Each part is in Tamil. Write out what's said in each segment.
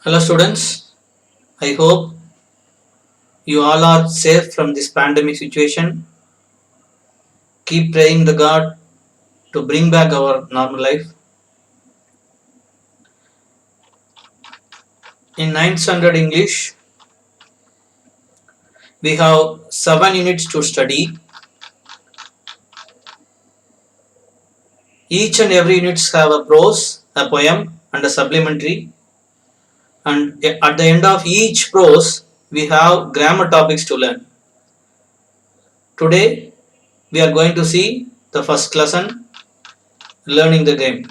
Hello students, I hope you all are safe from this pandemic situation. Keep praying the God to bring back our normal life. In 9th standard English, we have 7 units to study. Each and every units have a prose, a poem and a supplementary. And at the end of each prose, we have grammar topics to learn. Today, we are going to see the first lesson, learning the game.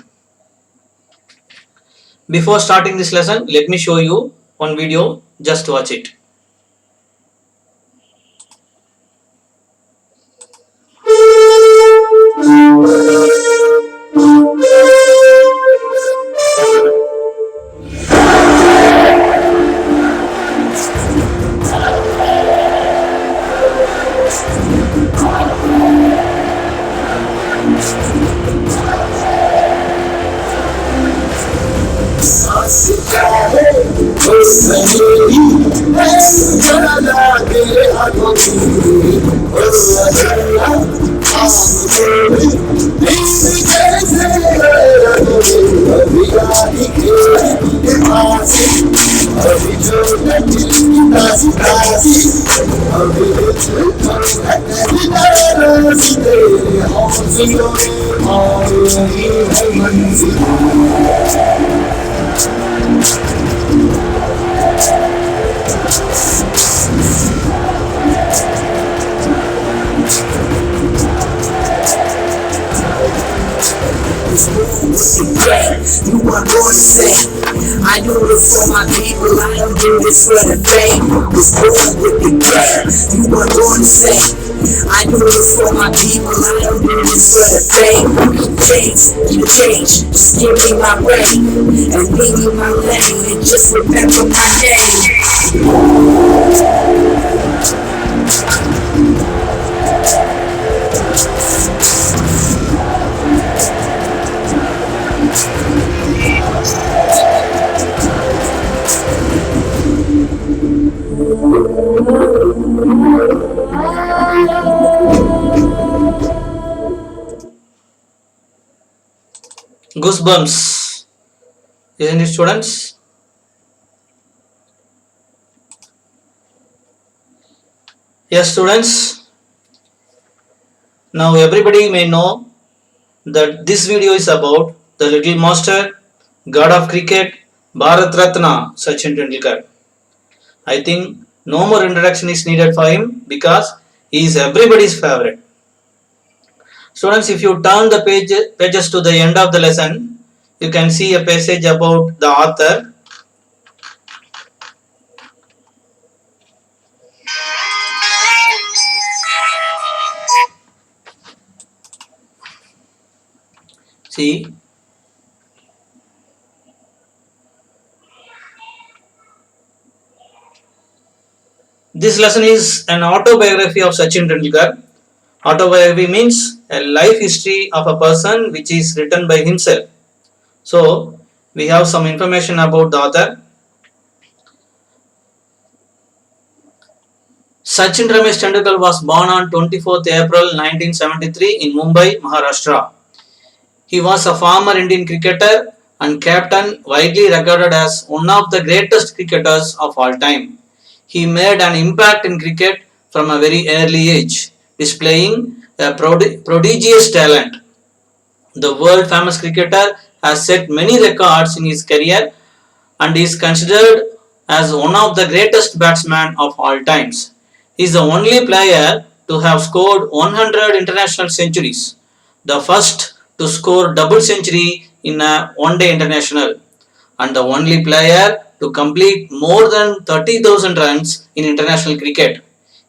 Before starting this lesson, let me show you one video. Just watch it. You want more to say? I do it for my people, I don't do this for the fame. It's born with the game. You want more to say? I do it for my people, I don't do this for the fame. You change, just give me my reign and leave me my lane and just remember my name. Goosebumps, isn't it, students? Yes, students. Now everybody may know that this video is about the little master, god of cricket, Bharat Ratna, Sachin Tendulkar. I think no more introduction is needed for him because he is everybody's favorite. Students, if you turn the pages to the end of the lesson, you can see a passage about the author. See, this lesson is an autobiography of Sachin Tendulkar. Autobiography means a life history of a person which is written by himself. So, we have some information about the author. Sachin Ramesh Tendulkar was born on 24th April 1973 in Mumbai, Maharashtra. He was a former Indian cricketer and captain, widely regarded as one of the greatest cricketers of all time. He made an impact in cricket from a very early age, displaying a prodigious talent. The world famous cricketer has set many records in his career and is considered as one of the greatest batsmen of all times. He is the only player to have scored 100 international centuries, the first to score double century in a one-day international, and the only player to complete more than 30,000 runs in international cricket.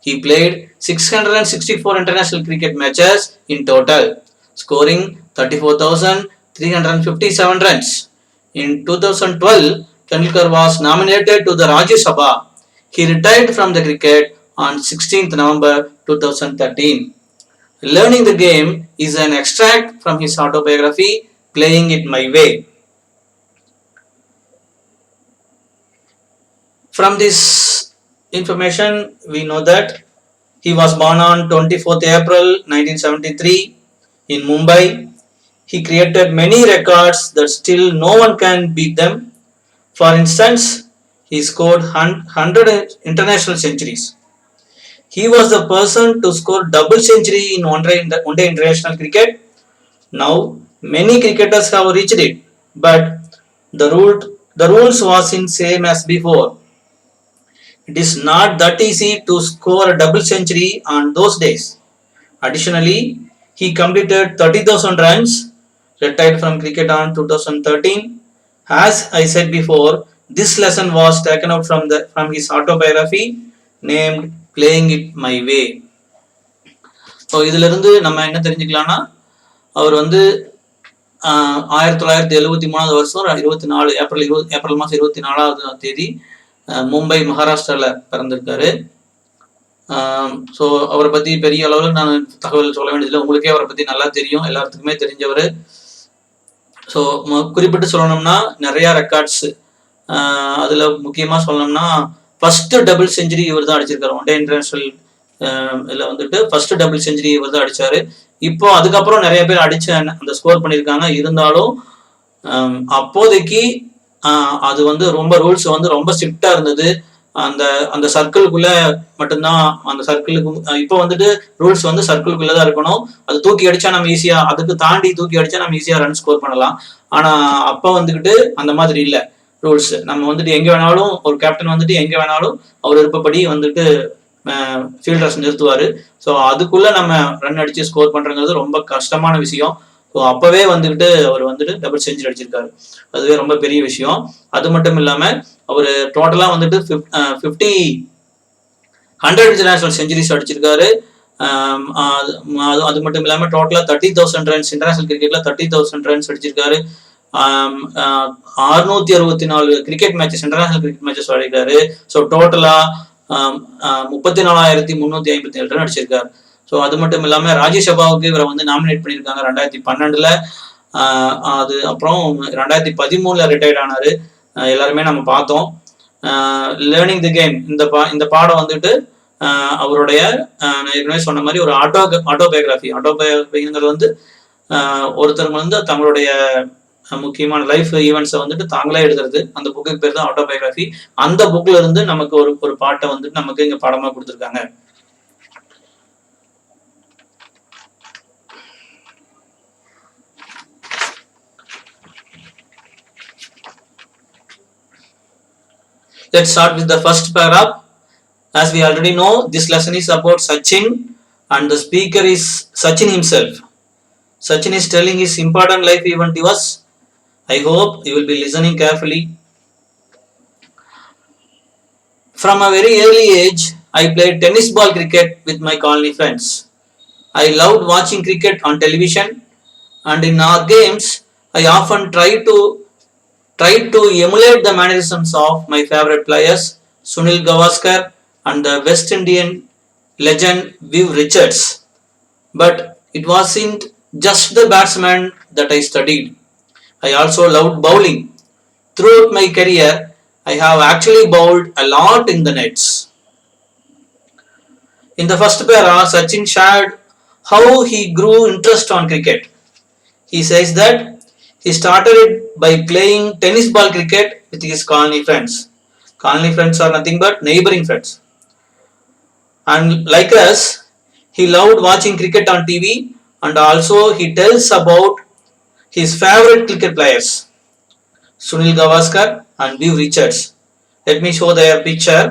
He played 664 international cricket matches in total, scoring 34,357 runs. In 2012, Tendulkar was nominated to the Rajya Sabha. He retired from the cricket on 16th November 2013. Learning the game is an extract from his autobiography, Playing It My Way. From this information, we know that he was born on 24th April 1973 in Mumbai. He created many records that still no one can beat them. For instance, he scored 100 international centuries. He was the person to score double century in one-day international cricket. Now, many cricketers have reached it, but the rules was in same as before. It is not that easy to score a double century on those days. Additionally, he completed 30,000 runs, retired from cricket on 2013. As I said before, this lesson was taken out from his autobiography named Playing It My Way. So இதுல இருந்து நம்ம என்ன தெரிஞ்சுக்கலாம்னா, அவர் வந்து 1973 வருஷம் 24 ஏப்ரல் மாதம் 24 மும்பை மகாராஷ்டிரால பிறந்திருக்காரு. ஸோ அவரை பத்தி பெரிய அளவில் நான் தகவல் சொல்ல வேண்டியதில்லை, உங்களுக்கே அவரை பத்தி நல்லா தெரியும், எல்லாத்துக்குமே தெரிஞ்சவர். ஸோ குறிப்பிட்டு சொல்லணும்னா நிறைய ரெக்கார்ட்ஸ், அதுல முக்கியமா சொல்லணும்னா ஃபர்ஸ்ட் டபுள் செஞ்சுரி இவர் தான் அடிச்சிருக்காரு. ஒன் டே இன்டர்நேஷனல் இதுல வந்துட்டு ஃபர்ஸ்ட் டபுள் செஞ்சுரி இவர் தான் அடிச்சாரு. இப்போ அதுக்கப்புறம் நிறைய பேர் அடிச்சு அந்த ஸ்கோர் பண்ணியிருக்காங்க. இருந்தாலும் அப்போதைக்கு அது வந்து ரொம்ப ரூல்ஸ் வந்து ரொம்ப ஸ்ட்ரிக்டா இருந்தது. அந்த அந்த சர்க்கிள்குள்ள மட்டும்தான், அந்த சர்க்கிளுக்கு இப்போ வந்துட்டு ரூல்ஸ் வந்து சர்க்கிள்குள்ளதான் இருக்கணும். அது தூக்கி அடிச்சா நம்ம ஈஸியா, அதுக்கு தாண்டி தூக்கி அடிச்சா நம்ம ஈஸியா ரன் ஸ்கோர் பண்ணலாம். ஆனா அப்ப வந்துகிட்டு அந்த மாதிரி இல்லை ரூல்ஸ். நம்ம வந்துட்டு எங்க வேணாலும், ஒரு கேப்டன் வந்துட்டு எங்க வேணாலும் அவர் விருப்பப்படி வந்துட்டு ஃபீல்டர்ஸ் நிறுத்துவாரு. ஸோ அதுக்குள்ள நம்ம ரன் அடிச்சு ஸ்கோர் பண்றதுங்கிறது ரொம்ப கஷ்டமான விஷயம். ஸோ அப்பவே வந்துகிட்டு அவர் வந்துட்டு டபுள் செஞ்சுரி அடிச்சிருக்காரு. அதுவே ரொம்ப பெரிய விஷயம். அது மட்டும் இல்லாம அவர் டோட்டலா வந்துட்டு 100 இன்டர்நேஷனல் செஞ்சுரிஸ் அடிச்சிருக்காரு. அது மட்டும் இல்லாம டோட்டலா 30,000 ரன்ஸ், இன்டர்நேஷனல் கிரிக்கெட்ல 30,000 ரன்ஸ் அடிச்சிருக்காரு. 664 cricket matches, international cricket matches ஆடிருக்காரு. ஸோ டோட்டலா 34,357 ரன் அடிச்சிருக்காரு. ஸோ அது மட்டும் இல்லாம ராஜ்யசபாவுக்கு இவரை வந்து நாமினேட் பண்ணியிருக்காங்க 2012. அது அப்புறம் 2013 ரிட்டையர்ட் ஆனாரு. எல்லாருமே நம்ம பார்த்தோம். லேர்னிங் தி கேம் இந்த பாடம் வந்துட்டு அவருடைய நான் ஏற்கனவே சொன்ன மாதிரி ஒரு ஆட்டோபயோகிராஃபிங்கிறது வந்து ஒருத்தர் வந்து தங்களுடைய முக்கியமான லைஃப் ஈவெண்ட்ஸை வந்துட்டு தாங்களே எழுதுறது. அந்த புக்கு பேர் தான் ஆட்டோபயோகிராஃபி. அந்த புக்ல இருந்து நமக்கு ஒரு பாட்டை வந்துட்டு நமக்கு இங்க பாடமா கொடுத்துருக்காங்க. Let's start with the first paragraph. As we already know, this lesson is about Sachin and the speaker is Sachin himself. Sachin is telling his important life event to us. I hope you will be listening carefully. From a very early age, I played tennis ball cricket with my colony friends. I loved watching cricket on television, and in our games, I often tried to emulate the mannerisms of my favorite players, Sunil Gavaskar and the West Indian legend Viv Richards. But it wasn't just the batsman that I studied. I also loved bowling. Throughout my career, I have actually bowled a lot in the nets. In the first para, Sachin shared how he grew interest on cricket. He says that he started it by playing tennis ball cricket with his colony friends. Colony friends are nothing but neighboring friends. And like us, he loved watching cricket on TV, and also he tells about his favorite cricket players, Sunil Gavaskar and Viv Richards. Let me show their picture.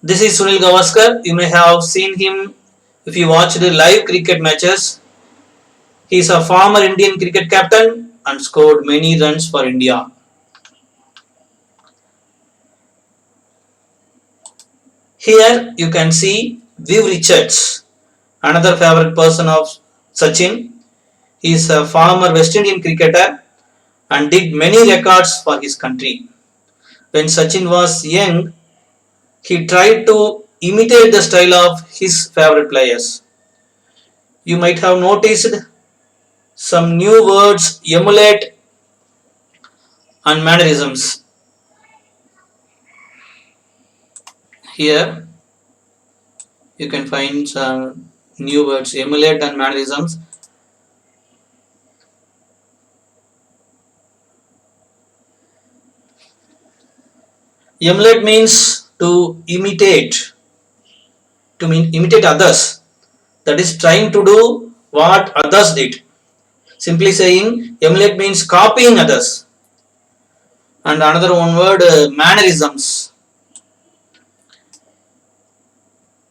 This is Sunil Gavaskar. You may have seen him if you watched the live cricket matches. He is a former Indian cricket captain and scored many runs for India. Here you can see Viv Richards, another favorite person of Sachin. He is a former West Indian cricketer and did many records for his country. When Sachin was young, he tried to imitate the style of his favorite players. You might have noticed some new words, emulate and mannerisms. Here you can find some new words, emulate and mannerisms. Emulate means to imitate, imitate others, that is trying to do what others did. Simply saying, emulate means copying others. And another one word, mannerisms.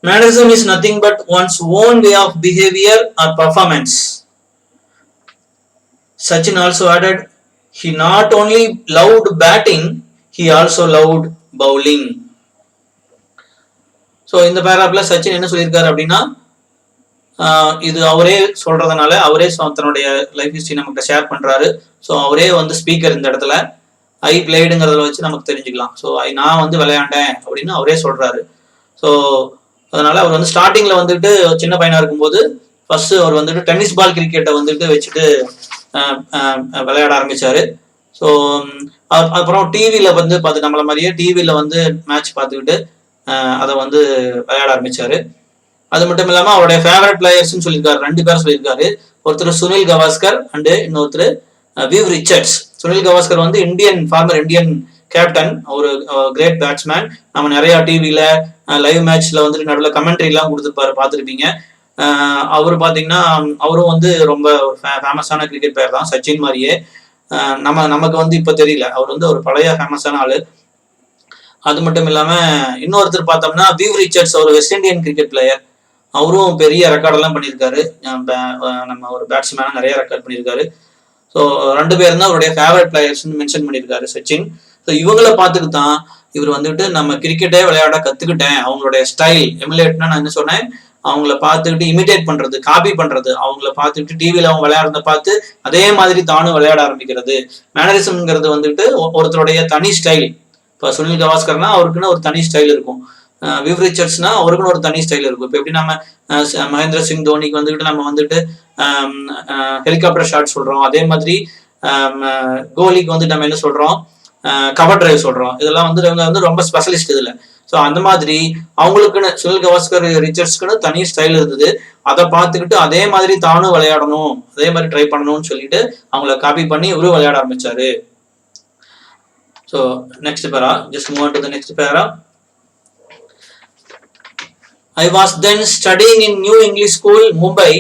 Mannerism is nothing but one's own way of behavior or performance. Sachin also added, he not only loved batting, he also loved bowling. So இந்த பேராப்ல சச்சின் என்ன சொல்லியிருக்காரு அப்படின்னா, இது அவரே சொல்றதுனால அவரே தன்னுடைய லைஃப் ஹிஸ்டரி நமக்கு ஷேர் பண்றாரு. ஸோ அவரே வந்து ஸ்பீக்கர் இந்த இடத்துல ஐ பிளேடுங்கிறத வச்சு நமக்கு தெரிஞ்சுக்கலாம். ஸோ நான் வந்து விளையாண்டேன் அப்படின்னு அவரே சொல்றாரு. ஸோ அதனால அவர் வந்து ஸ்டார்டிங்ல வந்துட்டு சின்ன பையனா இருக்கும்போது ஃபர்ஸ்ட் அவர் வந்துட்டு டென்னிஸ் பால் கிரிக்கெட்டை வந்துட்டு வச்சுட்டு விளையாட ஆரம்பிச்சாரு. ஸோ அப்புறம் டிவியில வந்து பார்த்து நம்மள மாதிரியே டிவியில வந்து மேட்ச் பார்த்துக்கிட்டு அதை வந்து விளையாட ஆரம்பிச்சாரு. அது மட்டும் இல்லாம அவருடைய ஃபேவரட் பிளேயர்ஸ்ன்னு சொல்லியிருக்காரு, 2 பேர் சொல்லியிருக்காரு. ஒருத்தர் சுனில் கவாஸ்கர் அண்ட் இன்னொருத்தர் விவ் ரிச்சர்ட்ஸ். சுனில் கவாஸ்கர் வந்து ஃபார்மர் இந்தியன் கேப்டன், ஒரு கிரேட் பேட்ஸ்மேன். நம்ம நிறைய டிவியில லைவ் மேட்ச்ல வந்துட்டு நடுவில் கமெண்ட்ரி எல்லாம் கொடுத்துருப்பாரு, பார்த்துருப்பீங்க. அவரு பாத்தீங்கன்னா அவரும் வந்து ரொம்ப ஃபேமஸான கிரிக்கெட் பிளேயர் தான், சச்சின் மாதிரியே. நமக்கு வந்து இப்ப தெரியல, அவர் வந்து ஒரு பழைய ஃபேமஸான ஆளு. அது மட்டும் இல்லாம இன்னொருத்தர் பார்த்தோம்னா விவ் ரிச்சர்ட்ஸ், அவர் வெஸ்ட் இண்டியன் கிரிக்கெட் பிளேயர். அவரும் பெரிய ரெக்கார்ட் எல்லாம் பண்ணியிருக்காரு. நம்ம ஒரு பேட்ஸ்மேனா நிறைய ரெக்கார்ட் பண்ணியிருக்காரு. ஸோ 2 பேரும் தான் அவருடைய ஃபேவரட் பிளேயர்ஸ்ன்னு மென்ஷன் பண்ணியிருக்காரு சச்சின். ஸோ இவங்களை பார்த்துட்டு தான் இவர் வந்துட்டு நம்ம கிரிக்கெட்டே விளையாட கத்துக்கிட்டேன். அவங்களுடைய ஸ்டைல் எமுலேட்னா நான் என்ன சொன்னேன், அவங்கள பார்த்துக்கிட்டு இமிடேட் பண்றது, காப்பி பண்றது, அவங்கள பார்த்துக்கிட்டு டிவியில அவங்க விளையாடுறத பார்த்து அதே மாதிரி தானும் விளையாட ஆரம்பிக்கிறது. மேனரிசம்ங்கிறது வந்துட்டு ஒருத்தருடைய தனி ஸ்டைல். இப்போ சுனில் கவாஸ்கர்னா அவருக்குன்னு ஒரு தனி ஸ்டைல் இருக்கும். விவ் ரிச்சர்ட்ஸ்னா அவருக்குன்னு ஒரு தனி ஸ்டைல் இருக்கும். இப்போ எப்படி நம்ம மகேந்திர சிங் தோனிக்கு வந்துட்டு நம்ம வந்துட்டு ஹெலிகாப்டர் ஷாட் சொல்றோம், அதே மாதிரி கோலிக்கு வந்து நம்ம என்ன சொல்றோம், கவர் டிரைவ் சொல்றோம். இதெல்லாம் வந்து ரொம்ப ஸ்பெஷலிஸ்ட் இதுல. ஸோ அந்த மாதிரி அவங்களுக்குன்னு சுனில் கவாஸ்கர் ரிச்சர்ட்ஸ்க்குன்னு தனி ஸ்டைல் இருந்தது. அதை பார்த்துக்கிட்டு அதே மாதிரி தானும் விளையாடணும், அதே மாதிரி ட்ரை பண்ணணும்னு சொல்லிட்டு அவங்கள காப்பி பண்ணி இவரும் விளையாட ஆரம்பிச்சாரு. ஸோ நெக்ஸ்ட் பேரா, just move on to the next பேரா. I was then studying in New English School, Mumbai.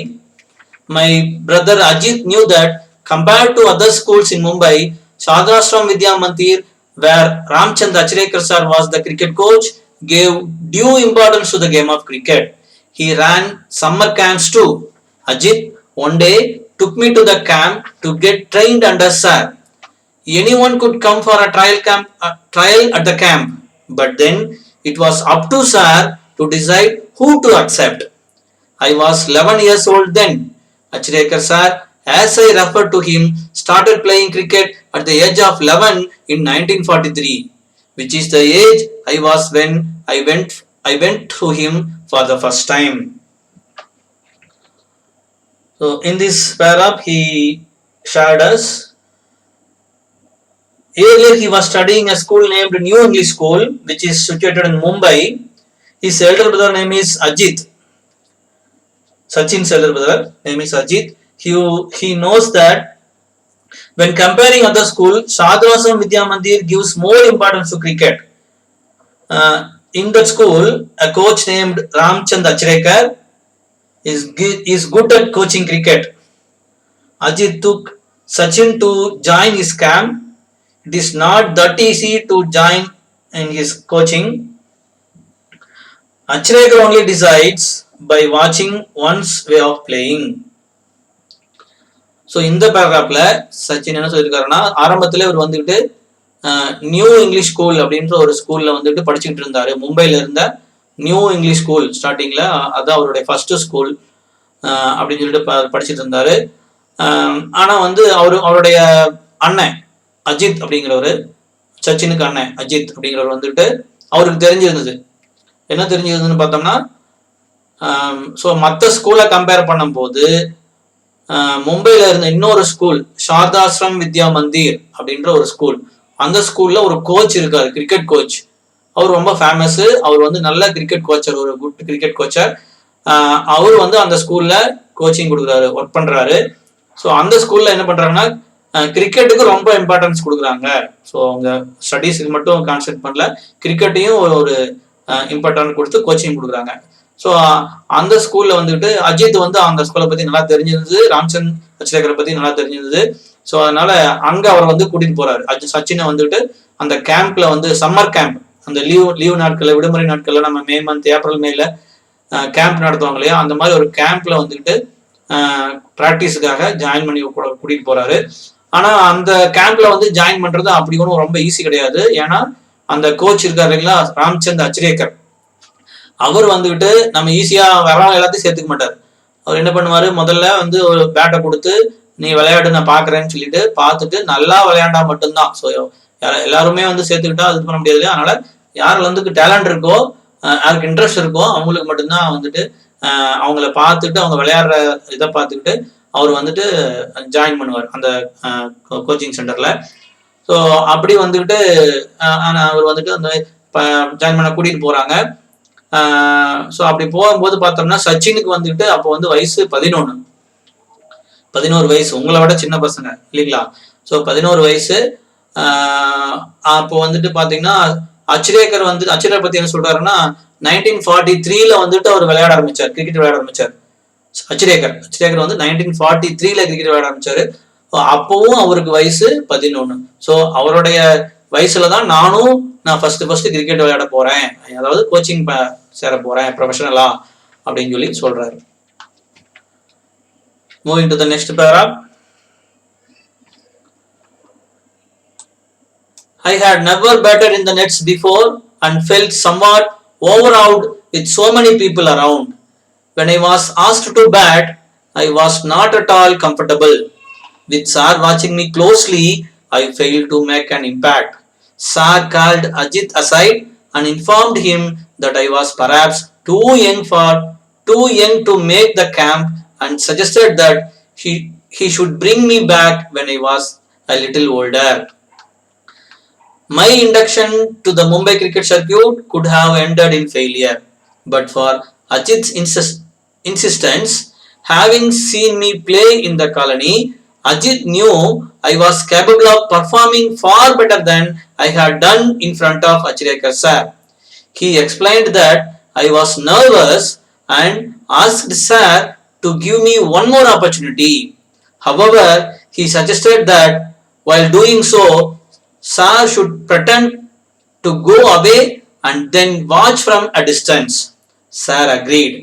My brother Ajit knew that compared to other schools in Mumbai, Sadhashram Vidya Mandir, where Ramchand Achrekar sir was the cricket coach, gave due importance to the game of cricket. He ran summer camps too. Ajit one day took me to the camp to get trained under sir. Anyone could come for a trial at the camp, but then it was up to sir to decide who to accept. I was 11 years old then. Achrekar sir, as I referred to him, started playing cricket at the age of 11 in 1943, which is the age I was when I went to him for the first time. So in this paragraph he shared us. Earlier he was studying a school named New English School, which is situated in Mumbai. His elder brother name is Ajit. Sachin's elder brother name is Ajit. He knows that when comparing other schools, Sadhashram Vidya Mandir gives more importance to cricket. In that school, a coach named Ramchand Achrekar is good at coaching cricket. Ajit took Sachin to join his camp. It is not that easy to join in his coaching. Achrekar only decides by watching one's way of playing. So இந்த பேராகிராஃப்ல சச்சின் என்ன சொல்லியிருக்காருன்னா, ஆரம்பத்துல இவர் வந்துட்டு நியூ இங்கிலீஷ் ஸ்கூல் அப்படின்ற ஒரு ஸ்கூல்ல வந்துட்டு படிச்சுக்கிட்டு இருந்தாரு. மும்பைல இருந்த நியூ இங்கிலீஷ் ஸ்கூல் ஸ்டார்டிங்ல, அதான் அவருடைய ஃபர்ஸ்ட் ஸ்கூல் அப்படின்னு சொல்லிட்டு படிச்சுட்டு இருந்தாரு. ஆனா வந்து அவருடைய அண்ணன் அஜித் அப்படிங்கிறவரு, சச்சினுக்கு அண்ணன் அஜித் அப்படிங்கிறவர் வந்துட்டு அவருக்கு தெரிஞ்சிருந்தது. என்ன தெரிஞ்சிருந்ததுன்னு பார்த்தோம்னா, ஸோ மற்ற ஸ்கூலை கம்பேர் பண்ணும் போது மும்பைல இருந்த இன்னொரு ஸ்கூல் சாரதாஸ்ரம் வித்யா மந்திர் அப்படின்ற ஒரு ஸ்கூல். அந்த ஸ்கூல்ல ஒரு கோச் இருக்காரு, கிரிக்கெட் கோச். அவர் ரொம்ப ஃபேமஸ். அவர் வந்து நல்ல கிரிக்கெட் கோச்சர், ஒரு குட் கிரிக்கெட் கோச்சர். அவர் வந்து அந்த ஸ்கூல்ல கோச்சிங் கொடுக்குறாரு, ஒர்க் பண்றாரு. ஸோ அந்த ஸ்கூல்ல என்ன பண்றாங்கன்னா கிரிக்கெட்டுக்கு ரொம்ப இம்பார்ட்டன்ஸ் கொடுக்குறாங்க. ஸோ அவங்க ஸ்டடீஸுக்கு மட்டும் கான்சென்ட்ரேட் பண்ணல, கிரிக்கெட்டையும் ஒரு இம்பார்ட்டன்ட் கொடுத்து கோச்சிங் கொடுக்குறாங்க. ஸோ அந்த ஸ்கூல்ல வந்துட்டு அஜித் வந்து அந்த ஸ்கூலை பத்தி நல்லா தெரிஞ்சிருந்தது, ராம்சந்த் அச்ரேக்கரை பத்தி நல்லா தெரிஞ்சிருந்தது. ஸோ அதனால அங்க அவர் வந்து கூட்டிட்டு போறாரு. சச்சினை வந்துட்டு அந்த கேம்ப்ல வந்து சம்மர் கேம்ப், அந்த லீவ் நாட்கள்ல, விடுமுறை நாட்கள்ல நம்ம மே மந்த் ஏப்ரல் மேல கேம்ப் நடத்துவாங்க இல்லையா, அந்த மாதிரி ஒரு கேம்ப்ல வந்துட்டு ப்ராக்டிஸுக்காக ஜாயின் பண்ணி கூட்டிட்டு போறாரு. ஆனா அந்த கேம்ப்ல வந்து ஜாயின் பண்றது அப்படி ஒன்றும் ரொம்ப ஈஸி கிடையாது. ஏன்னா அந்த கோச் இருக்காரு இல்லைங்களா, ராம்சந்த் அச்ரேக்கர், அவர் வந்துகிட்டு நம்ம ஈஸியா வரவங்க எல்லாத்தையும் சேர்த்துக்க மாட்டார். அவர் என்ன பண்ணுவாரு, முதல்ல வந்து ஒரு பேட்டை கொடுத்து நீ விளையாடு நான் பாக்குறேன்னு சொல்லிட்டு பார்த்துட்டு நல்லா விளையாண்டா மட்டும்தான். ஸோ எல்லாருமே வந்து சேர்த்துக்கிட்டா இது பண்ண முடியாது. அதனால யாருக்கு வந்து டேலண்ட் இருக்கோ, யாருக்கு இன்ட்ரெஸ்ட் இருக்கோ அவங்களுக்கு மட்டும்தான் வந்துட்டு அவங்கள பார்த்துட்டு அவங்க விளையாடுற இதை பார்த்துக்கிட்டு அவர் வந்துட்டு ஜாயின் பண்ணுவார் அந்த கோச்சிங் சென்டர்ல. ஸோ அப்படி வந்துக்கிட்டு அவர் வந்துட்டு அந்த ஜாயின் பண்ண கூட்டிட்டு போறாங்க. ஸோ அப்படி போகும்போது பார்த்தோம்னா சச்சினுக்கு வந்துட்டு அப்போ வந்து வயசு 11 வயசு, உங்களை விட சின்ன பசங்க இல்லைங்களா. ஸோ 11 வயசு. அப்போ வந்துட்டு பாத்தீங்கன்னா அச்ரேக்கர் வந்து அச்ரேக்கர் பத்தி என்ன சொல்றாருன்னா 1943ல வந்துட்டு அவர் விளையாட ஆரம்பிச்சார், கிரிக்கெட் விளையாட ஆரம்பிச்சார். அச்ரேக்கர் வந்து 1943ல கிரிக்கெட் விளையாட ஆரம்பிச்சாரு. அப்பவும் அவருக்கு வயசு 11. ஸோ அவருடைய வயசுலதான் நான் ஃபர்ஸ்ட் கிரிக்கெட் விளையாட போறேன், அதாவது கோச்சிங் சேர போறேன் ப்ரொஃபஷனலா அப்படின்னு சொல்லி சொல்றாரு. Moving to the next paragraph. I had never batted in the nets before and felt somewhat overawed with so many people around. When I was asked to bat, I was not at all comfortable. With Sir watching me closely, I failed to make an impact. Sir called Ajit aside and informed him that I was perhaps too young to make the camp and suggested that he should bring me back when I was a little older. My induction to the Mumbai cricket circuit could have ended in failure, but for Ajit's insistence, having seen me play in the colony, Ajit knew I was capable of performing far better than I had done in front of Achrekar sir. He explained that I was nervous and asked sir to give me one more opportunity. However, he suggested that while doing so, sir should pretend to go away and then watch from a distance. Sir agreed.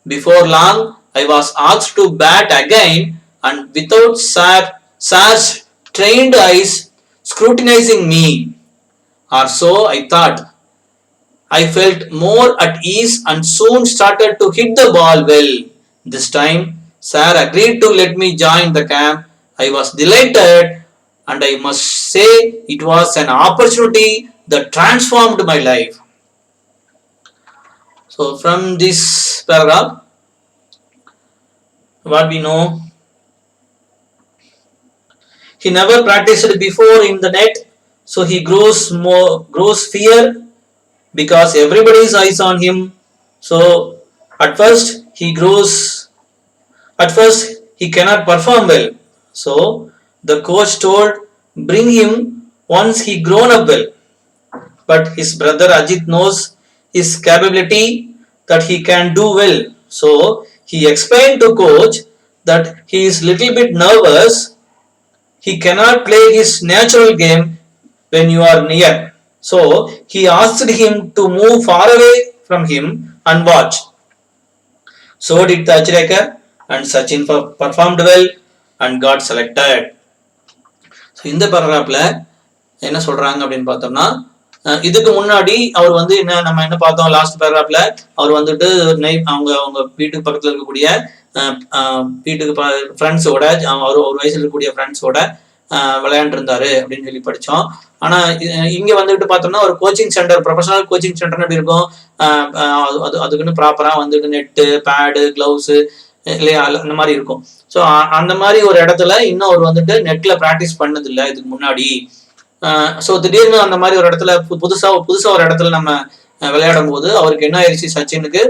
Before long, I was asked to bat again, and without sir's trained eyes scrutinizing me, or so I thought, I felt more at ease and soon started to hit the ball well. This time, sir agreed to let me join the camp. I was delighted, and I must say it was an opportunity that transformed my life. So from this paragraph, what we know, he never practiced before in the net, so he grows fear because everybody's eyes on him. So at first he cannot perform well. So the coach told bring him once he grown up well. But his brother Ajit knows his capability, that he can do well. So he explained to coach that he is little bit nervous. He cannot play his natural game when you are near. So he asked him to move far away from him and watch. So did Achrekar, and Sachin performed well and got selected. So இந்த paragraphல என்ன சொல்றாங்க அப்படின்னு பார்த்தோம்னா, இதுக்கு முன்னாடி அவர் வந்து நம்ம என்ன பார்த்தோம் லாஸ்ட் பேராகிராஃப்ல, அவர் வந்துட்டு அவங்க வீட்டுக்கு பக்கத்துல இருக்கக்கூடிய வீட்டுக்கு ஃப்ரெண்ட்ஸோட, அவர் ஒரு வயசுல இருக்கக்கூடிய ஃப்ரெண்ட்ஸோட விளையாண்டு இருந்தாரு அப்படின்னு சொல்லி படிச்சோம். ஆனா இங்க வந்துட்டு பார்த்தோம்னா ஒரு coaching centre, professional coaching centre எப்படி இருக்கும், அதுக்குன்னு ப்ராப்பரா வந்துட்டு நெட்டு, பேடு, கிளவுஸ் இல்லையா, அந்த மாதிரி இருக்கும். ஸோ அந்த மாதிரி ஒரு இடத்துல இன்னும் அவர் வந்துட்டு நெட்ல ப்ராக்டிஸ் பண்ணது இல்லை இதுக்கு முன்னாடி. ஸோ திடீர்னு அந்த மாதிரி ஒரு இடத்துல புதுசா ஒரு இடத்துல நம்ம விளையாடும் போது அவருக்கு என்ன ஆயிடுச்சு, சச்சினுக்கு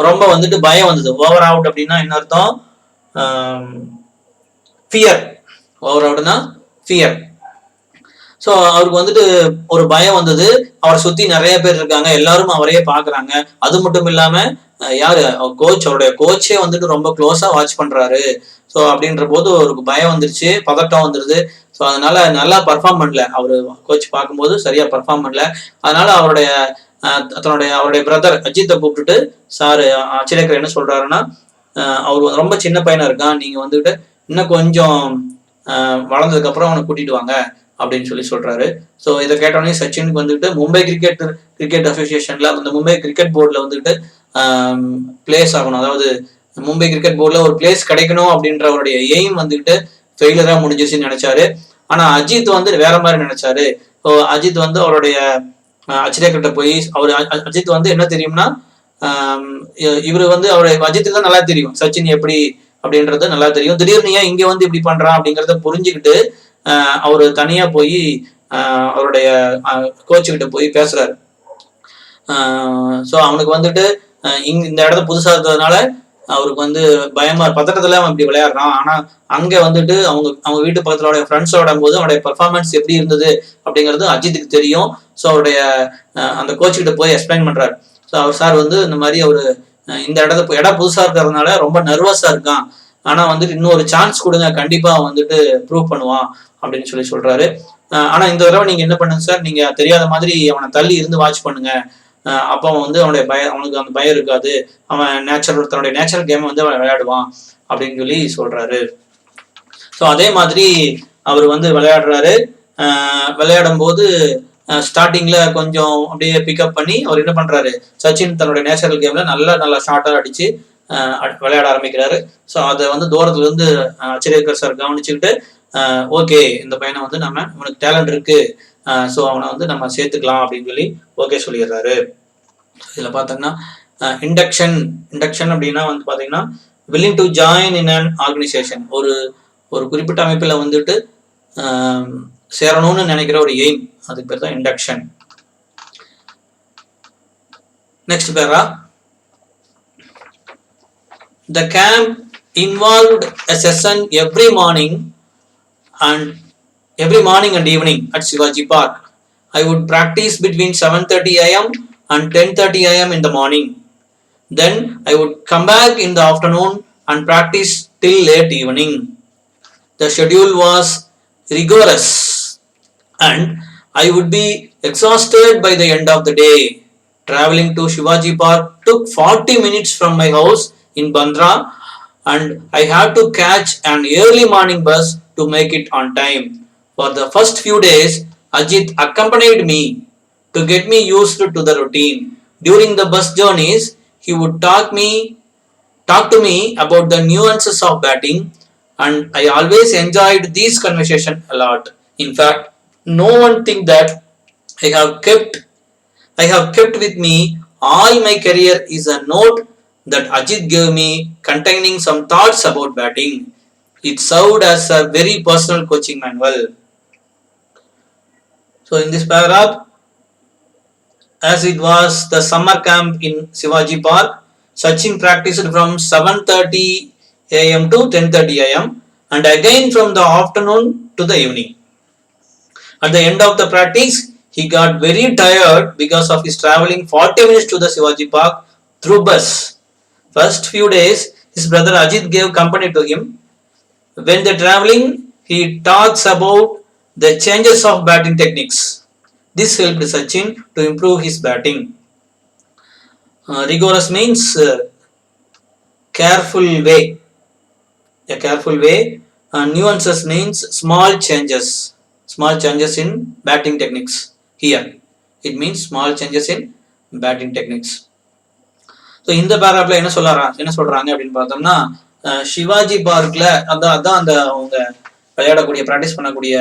ரொம்ப வந்துட்டு பயம் வந்தது. ஓவர் அவுட் அப்படின்னா என்ன அர்த்தம்? ஃபியர். ஓவர் அவுட்னா ஃபியர். ஸோ அவருக்கு வந்துட்டு ஒரு பயம் வந்தது. அவரை சுத்தி நிறைய பேர் இருக்காங்க, எல்லாரும் அவரையே பாக்குறாங்க. அது மட்டும் இல்லாம யாரு கோச், அவருடைய கோச்சே வந்துட்டு ரொம்ப க்ளோஸா வாட்ச் பண்றாரு. ஸோ அப்படின்ற போது அவருக்கு பயம் வந்துருச்சு, பதட்டம் வந்துருது. ஸோ அதனால நல்லா பர்ஃபார்ம் பண்ணல. அவரு கோச் பார்க்கும்போது சரியா பர்ஃபார்ம் பண்ணல. அதனால அவருடைய பிரதர் அஜித்தை கூப்பிட்டுட்டு, சார் அச்சிரேக்கர் என்ன சொல்றாருன்னா, அவர் ரொம்ப சின்ன பையனா இருக்கான், நீங்க வந்துட்டு இன்னும் கொஞ்சம் வளர்ந்ததுக்கு அப்புறம் அவனை கூட்டிட்டு வாங்க அப்படின்னு சொல்றாரு. ஸோ இதை கேட்டோடனே சச்சினுக்கு வந்துட்டு மும்பை கிரிக்கெட் அசோசியேஷன்ல, அந்த மும்பை கிரிக்கெட் போர்டில் வந்துட்டு பிளேஸ் ஆகணும், அதாவது மும்பை கிரிக்கெட் போர்டில் ஒரு பிளேஸ் கிடைக்கணும் அப்படின்ற அவருடைய எய்ம் வந்துட்டு ஃபெயிலரா முடிஞ்சிருச்சுன்னு நினைச்சாரு. ஆனா அஜித் வந்து வேற மாதிரி நினைச்சாரு. ஸோ அஜித் வந்து அவருடைய அச்சிரேக்கர்கிட்ட போய், அஜித் வந்து என்ன தெரியும்னா, இவரு வந்து அஜித்துக்கு தான் நல்லா தெரியும் சச்சின் எப்படி அப்படின்றது நல்லா தெரியும். திடீர்னு ஏன் இங்க வந்து இப்படி பண்றான் அப்படிங்கிறத புரிஞ்சுக்கிட்டு அவரு தனியா போய் அவருடைய கோச்சு கிட்ட போய் பேசுறாரு. ஸோ அவனுக்கு வந்துட்டு இந்த இடத்த புதுசா இருக்கிறதுனால அவருக்கு வந்து பயமா, பதட்டத்துல அவன் இப்படி விளையாடுறான். ஆனா அங்க வந்துட்டு அவங்க வீட்டு பக்கத்துல ஃப்ரெண்ட்ஸோட போது அவனுடைய பெர்ஃபார்மன்ஸ் எப்படி இருந்தது அப்படிங்கிறது அஜித்துக்கு தெரியும். ஸோ அவருடைய அந்த கோச்சு கிட்ட போய் எக்ஸ்பிளைன் பண்றாரு. ஸோ அவர் சார் வந்து இந்த மாதிரி அவரு இந்த இடம் புதுசா இருக்கிறதுனால ரொம்ப நர்வஸா இருக்கான், ஆனா வந்துட்டு இன்னொரு சான்ஸ் கொடுங்க, கண்டிப்பா வந்துட்டு ப்ரூவ் பண்ணுவான் அப்படின்னு சொல்றாரு. ஆனா இந்த தடவை நீங்க என்ன பண்ணுங்க சார், நீங்க தெரியாத மாதிரி அவனை தள்ளி இருந்து வாட்ச் பண்ணுங்க, அப்ப அவன் வந்து அவனுக்கு அந்த பயம் இருக்காது, அவன் தன்னுடைய நேச்சுரல் கேம் வந்து அவன் விளையாடுவான் அப்படின்னு சொல்றாரு. ஸோ அதே மாதிரி அவர் வந்து விளையாடுறாரு. விளையாடும் போது ஸ்டார்டிங்ல கொஞ்சம் அப்படியே பிக்கப் பண்ணி அவர் என்ன பண்றாரு, சச்சின் தன்னுடைய நேச்சுரல் கேம்ல நல்லா ஷார்ட்டா அடிச்சு விளையாட ஆரம்பிக்கிறாரு. ஸோ அதை வந்து தூரத்துல இருந்து அச்சிரேக்கர் சார் கவனிச்சுக்கிட்டு, ஓகே இந்த பையனை வந்து இவனுக்கு டேலண்ட் இருக்கு, ஸோ அவனை வந்து நம்ம சேர்த்துக்கலாம் அப்படின்னு ஓகே சொல்லிடுறாரு. இதுல பாத்தீங்கன்னா இண்டக்ஷன் அப்படின்னா வந்து பாத்தீங்கன்னா willing to join in an organisation, ஒரு குறிப்பிட்ட அமைப்புல வந்துட்டு சேரணும்னு நினைக்கிற ஒரு எய்ம், அதுக்கு பேர் தான் இண்டக்ஷன். நெக்ஸ்ட் பேரா, the camp involved a session every morning and evening at Shivaji Park. I would practice between 7:30 a.m. and 10:30 a.m. in the morning. Then I would come back in the afternoon and practice till late evening. The schedule was rigorous and I would be exhausted by the end of the day. Traveling to Shivaji Park took 40 minutes from my house in Bandra and I had to catch an early morning bus to make it on time. For the first few days, Ajit accompanied me to get me used to the routine. During the bus journeys, he would talk to me about the nuances of batting and I always enjoyed these conversations a lot. In fact, no one think that I have kept with me all my career is a note that Ajit gave me containing some thoughts about batting. It served as a very personal coaching manual. So in this paragraph, as it was the summer camp in Shivaji Park, Sachin practiced from 7:30 a.m. to 10:30 a.m. and again from the afternoon to the evening. At the end of the practice, he got very tired because of his traveling 40 minutes to the Shivaji Park through bus. First few days, his brother Ajit gave company to him. When they're traveling, he talks about the changes of batting techniques. This helped Sachin to improve his batting. Rigorous means careful way. A careful way. Nuances means small changes in batting techniques. Here, it means small changes in batting techniques. So இந்த பேராப்ல என்ன சொல்றாங்க அப்படின்னு பார்த்தோம்னா, சிவாஜி பார்க்ல அதான் அந்த அவங்க விளையாடக்கூடிய ப்ராக்டிஸ் பண்ணக்கூடிய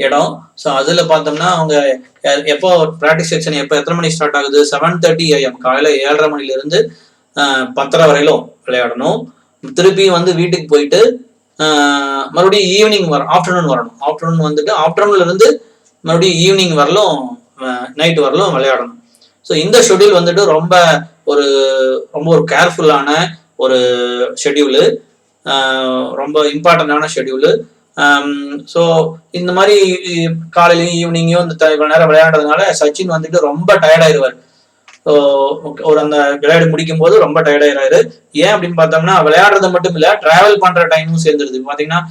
இடம். ஸோ அதுல பார்த்தோம்னா அவங்க எப்போ ப்ராக்டிஸ் செக்ஷன் எத்தனை மணிக்கு ஸ்டார்ட் ஆகுது, 7:30 AM காலையில 7:30 மணில இருந்து 10:30 வரையிலும் விளையாடணும். திருப்பி வந்து வீட்டுக்கு போயிட்டு மறுபடியும் ஈவினிங் ஆஃப்டர்நூன் வரணும். ஆஃப்டர்நூன் வந்துட்டு ஆஃப்டர்நூன்ல இருந்து மறுபடியும் ஈவினிங் வரலும் நைட் வரலும் விளையாடணும். ஸோ இந்த ஷெட்யூல் வந்துட்டு ரொம்ப ஒரு கேர்ஃபுல்லான ஒரு ஷெட்யூலு, ரொம்ப இம்பார்ட்டண்டான ஷெட்யூலு. ஸோ இந்த மாதிரி காலையிலையும் ஈவினிங்கும் இந்த இவ்வளோ நேரம் விளையாடுறதுனால சச்சின் வந்துட்டு ரொம்ப டயர்டாயிருவார். ஸோ ஒரு அந்த விளையாடி முடிக்கும் போது ரொம்ப டயர்டாயிராரு. ஏன் அப்படின்னு பார்த்தோம்னா விளையாடுறது மட்டும் இல்லை, டிராவல் பண்ற டைமும் சேர்ந்துருது. பார்த்தீங்கன்னா